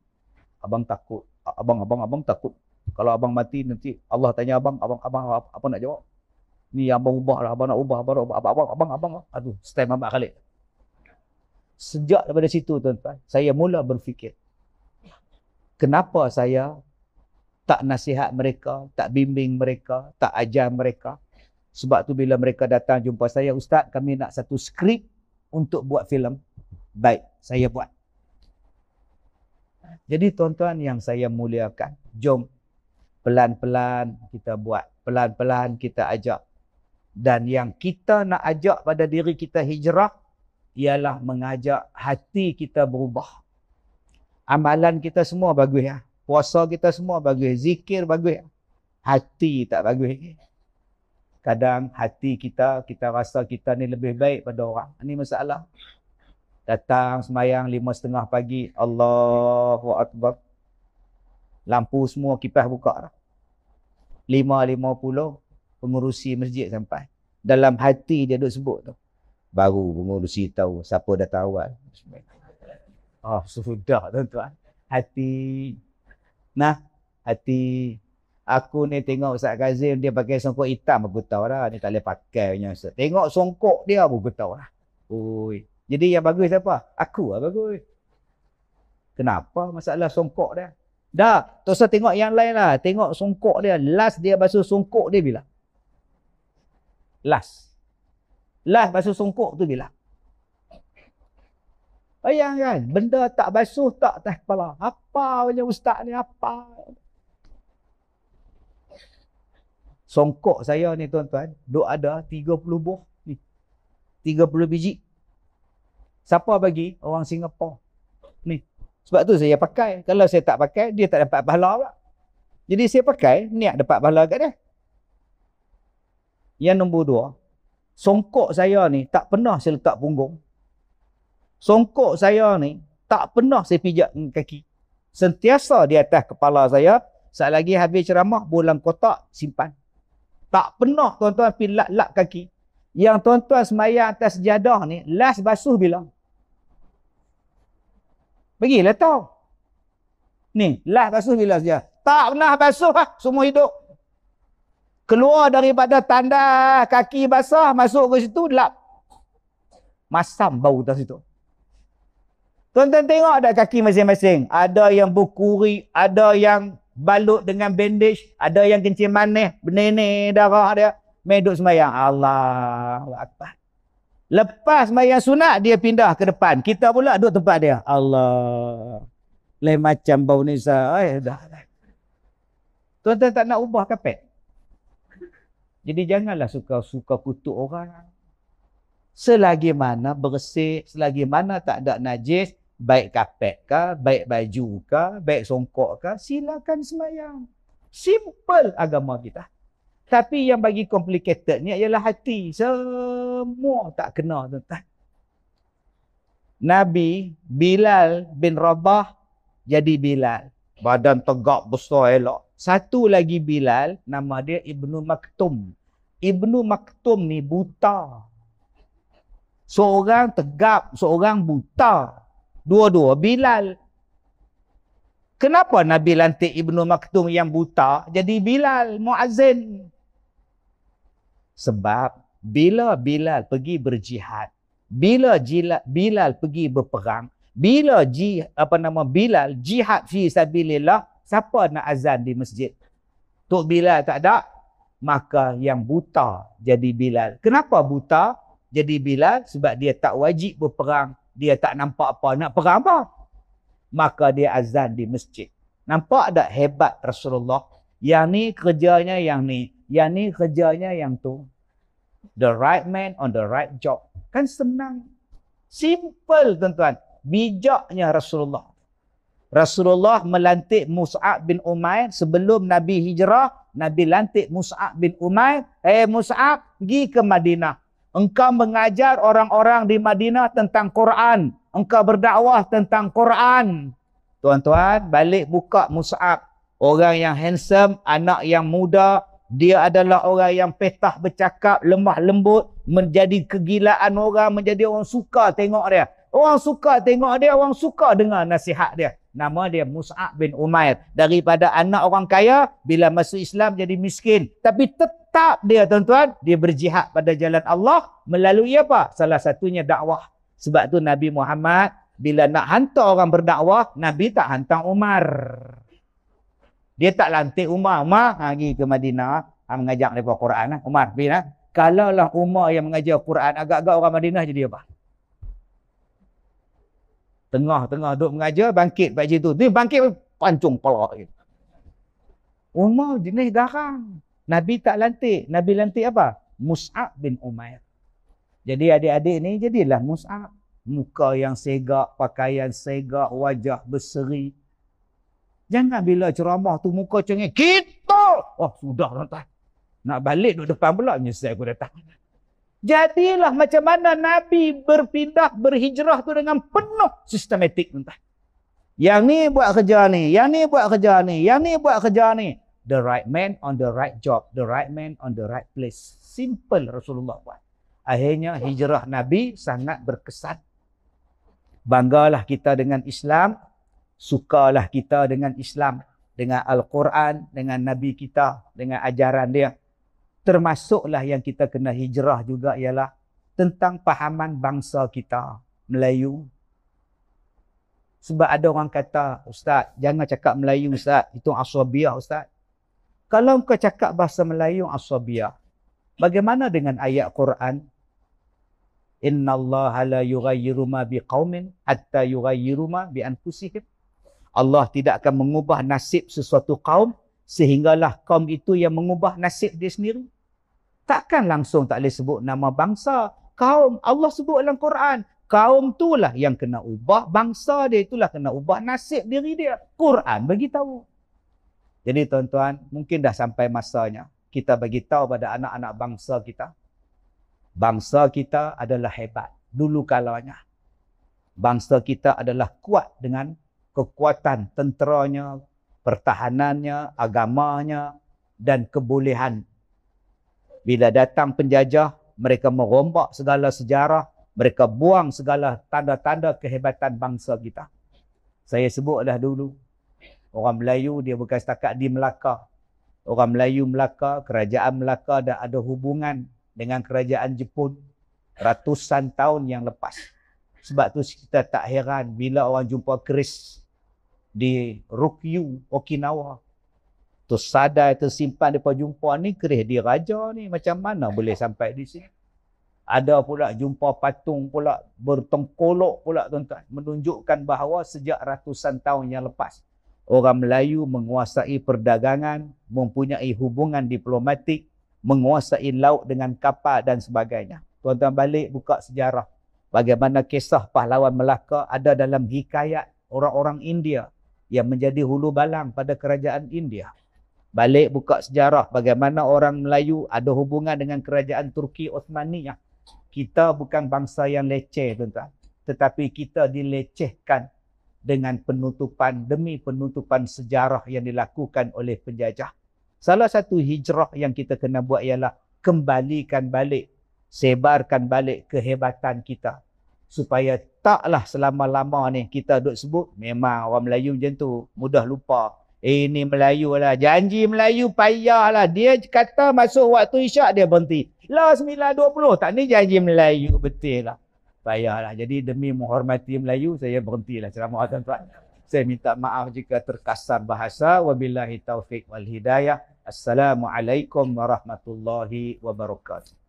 takut. Abang takut. Kalau abang mati nanti Allah tanya abang apa nak jawab? Ni abang ubah lah, abang nak ubah, abang. Aduh, style Mamat Khalid. Sejak daripada situ tuan-tuan, saya mula berfikir. Kenapa saya tak nasihat mereka, tak bimbing mereka, tak ajar mereka? Sebab tu bila mereka datang jumpa saya, Ustaz, kami nak satu skrip untuk buat filem. Baik, saya buat. Jadi tuan-tuan yang saya muliakan, jom pelan-pelan kita buat. Pelan-pelan kita ajak. Dan yang kita nak ajak pada diri kita hijrah, ialah mengajak hati kita berubah. Amalan kita semua bagus ya. Puasa kita semua bagus. Zikir bagus ya. Hati tak bagus. Kadang hati kita rasa kita ni lebih baik pada orang. Ini masalah. Datang semayang 5:30 pagi. Allahu Akbar. Lampu semua kipas buka. 5:50 pengurusi masjid sampai. Dalam hati dia duk sebut tu. Baru pengurusi tahu siapa datang awal. Sudah tuan-tuan. Hati. Nah, hati. Aku ni tengok Ustaz Kazim dia pakai songkok hitam, aku tahu dah. Dia tak boleh pakai punya. Tengok songkok dia, aku tahu dah. Oi. Jadi yang bagus siapa? Aku lah bagus. Kenapa masalah songkok dia? Dah, tak usah tengok yang lain lah. Tengok songkok dia. Last dia basuh songkok dia bila? Last basuh songkok tu bila? Bayangkan, benda tak basuh tak atas kepala. Apa punya ustaz ni? Apa? Songkok saya ni tuan-tuan, duk ada 30 buah ni. 30 biji. Siapa bagi? Orang Singapura. Ni. Sebab tu saya pakai. Kalau saya tak pakai, dia tak dapat pahala pula. Jadi saya pakai, niat dapat pahala kat dia. Yang nombor 2, songkok saya ni tak pernah saya letak punggung. Songkok saya ni tak pernah saya pijak kaki. Sentiasa di atas kepala saya. Saat lagi habis ceramah, bolang kotak, simpan. Tak pernah tuan-tuan pergi lap-lap kaki. Yang tuan-tuan semayang atas sejadah ni, last basuh bila? Bagilah tahu. Ni, last basuh bila saja. Tak pernah basuh lah, semua hidup. Keluar daripada tanda kaki basah, masuk ke situ, lap. Masam bau atas situ. Tuan-tuan tengok ada kaki masing-masing. Ada yang berkuri, ada yang balut dengan bandage, ada yang kencing manis, benih-benih darah dia. Meduk semayang. Allahu Akbar. Lepas semayang sunat, dia pindah ke depan. Kita pula duduk tempat dia. Allah. Lain macam bau nisa. Dah. Tuan-tuan tak nak ubah kapet. Jadi janganlah suka kutuk orang. Selagi mana bersih, selagi mana tak ada najis, baik kapet ke, baik baju ke, baik songkok ke, silakan semayang. Simple agama kita. Tapi yang bagi complicated ni ialah hati. Semua tak kena tuan-tuan. Nabi Bilal bin Rabah jadi Bilal. Badan tegak besar elok. Satu lagi Bilal, nama dia Ibnu Maktum. Ibnu Maktum ni buta. Seorang tegap, seorang buta. Dua-dua Bilal. Kenapa Nabi lantik Ibnu Maktum yang buta jadi Bilal muazzin? Sebab bila Bilal pergi berjihad, bila Bilal pergi berperang, bila Bilal jihad fi sabilillah, siapa nak azan di masjid? Tok Bilal tak ada, maka yang buta jadi Bilal. Kenapa buta jadi Bilal? Sebab dia tak wajib berperang, dia tak nampak apa nak perang apa. Maka dia azan di masjid. Nampak tak hebat Rasulullah? Yang ni kerjanya yang ni, yang ni kerjanya yang tu. The right man on the right job. Kan senang. Simple tuan-tuan. Bijaknya Rasulullah. Rasulullah melantik Mus'ab bin Umair sebelum Nabi hijrah. Nabi lantik Mus'ab bin Umair. Mus'ab, pergi ke Madinah. Engkau mengajar orang-orang di Madinah tentang Quran. Engkau berdakwah tentang Quran. Tuan-tuan, balik buka Mus'ab. Orang yang handsome, anak yang muda. Dia adalah orang yang petah bercakap, lemah lembut. Menjadi kegilaan orang, menjadi orang suka tengok dia. Orang suka tengok dia, orang suka dengar nasihat dia. Nama dia Mus'ab bin Umair. Daripada anak orang kaya, bila masuk Islam jadi miskin. Tapi tetap dia tuan-tuan, dia berjihad pada jalan Allah. Melalui apa? Salah satunya dakwah. Sebab tu Nabi Muhammad, bila nak hantar orang berdakwah, Nabi tak hantar Umar. Dia tak lantik Umar. Umar pergi ke Madinah, mengajak mereka Quran. Umar pergi lah. Kalaulah Umar yang mengajar Quran, agak-agak orang Madinah jadi apa? Tengah-tengah duduk mengajar, bangkit Pak Cik tu. Ni bangkit, pancung kepala. Umar jenis garang. Nabi tak lantik. Nabi lantik apa? Mus'ab bin Umair. Jadi adik-adik ni jadilah Mus'ab. Muka yang segak, pakaian segak, wajah berseri. Jangan bila ceramah tu muka cengeng. Kita! Oh sudah tuan-tuan. Nak balik duduk depan pula, menyesal aku datang. Jadilah macam mana Nabi berpindah, berhijrah tu dengan penuh sistematik tuan-tuan. Yang ni buat kerja ni, yang ni buat kerja ni, yang ni buat kerja ni. The right man on the right job, the right man on the right place. Simple Rasulullah buat. Akhirnya hijrah Nabi sangat berkesan. Banggalah kita dengan Islam, sukalah kita dengan Islam, dengan Al-Quran, dengan Nabi kita, dengan ajaran dia. Termasuklah yang kita kena hijrah juga ialah tentang pahaman bangsa kita, Melayu. Sebab ada orang kata, Ustaz, jangan cakap Melayu Ustaz, itu asabiah Ustaz. Kalau kau cakap bahasa Melayu asabiah, bagaimana dengan ayat Quran? Inna Allah la yughayyiru ma biqaumin hatta yughayyiru ma bi anfusihim. Allah tidak akan mengubah nasib sesuatu kaum sehinggalah kaum itu yang mengubah nasib dia sendiri. Takkan langsung tak boleh sebut nama bangsa. Kaum, Allah sebut dalam Quran. Kaum itulah yang kena ubah. Bangsa dia itulah kena ubah nasib diri dia. Quran bagi tahu. Jadi tuan-tuan, mungkin dah sampai masanya kita bagi tahu pada anak-anak bangsa kita. Bangsa kita adalah hebat. Dulu kalanya. Bangsa kita adalah kuat dengan kekuatan tenteranya, pertahanannya, agamanya, dan kebolehan. Bila datang penjajah, mereka merombak segala sejarah, mereka buang segala tanda-tanda kehebatan bangsa kita. Saya sebut dah dulu, orang Melayu dia bukan setakat di Melaka. Orang Melayu Melaka, kerajaan Melaka dah ada hubungan dengan kerajaan Jepun ratusan tahun yang lepas. Sebab tu kita tak heran bila orang jumpa keris di Ryukyu, Okinawa. Tu sadai tersimpan depa jumpa ni keris dia raja ni, macam mana boleh sampai di sini? Ada pula jumpa patung pula bertengkolok pula tuan-tuan, menunjukkan bahawa sejak ratusan tahun yang lepas orang Melayu menguasai perdagangan, mempunyai hubungan diplomatik, menguasai laut dengan kapal dan sebagainya. Tuan-tuan balik buka sejarah bagaimana kisah pahlawan Melaka ada dalam hikayat orang-orang India yang menjadi hulu balang pada kerajaan India. Balik buka sejarah bagaimana orang Melayu ada hubungan dengan kerajaan Turki Osmaniyah. Kita bukan bangsa yang leceh tuan-tuan. tetapi kita dilecehkan dengan penutupan demi penutupan sejarah yang dilakukan oleh penjajah. Salah satu hijrah yang kita kena buat ialah kembalikan balik, sebarkan balik kehebatan kita. Supaya taklah selama-lama ni kita duk sebut, memang orang Melayu macam tu, mudah lupa. Ini Melayu lah, janji Melayu payah lah. Dia kata masuk waktu isyak dia berhenti. Lah 9.20, tak ni janji Melayu betul lah. Payahlah. Jadi demi menghormati Melayu, saya berhentilah ceramah tuan-tuan. Saya minta maaf jika terkasar bahasa. Wabillahi taufiq wal hidayah. Assalamualaikum warahmatullahi wabarakatuh.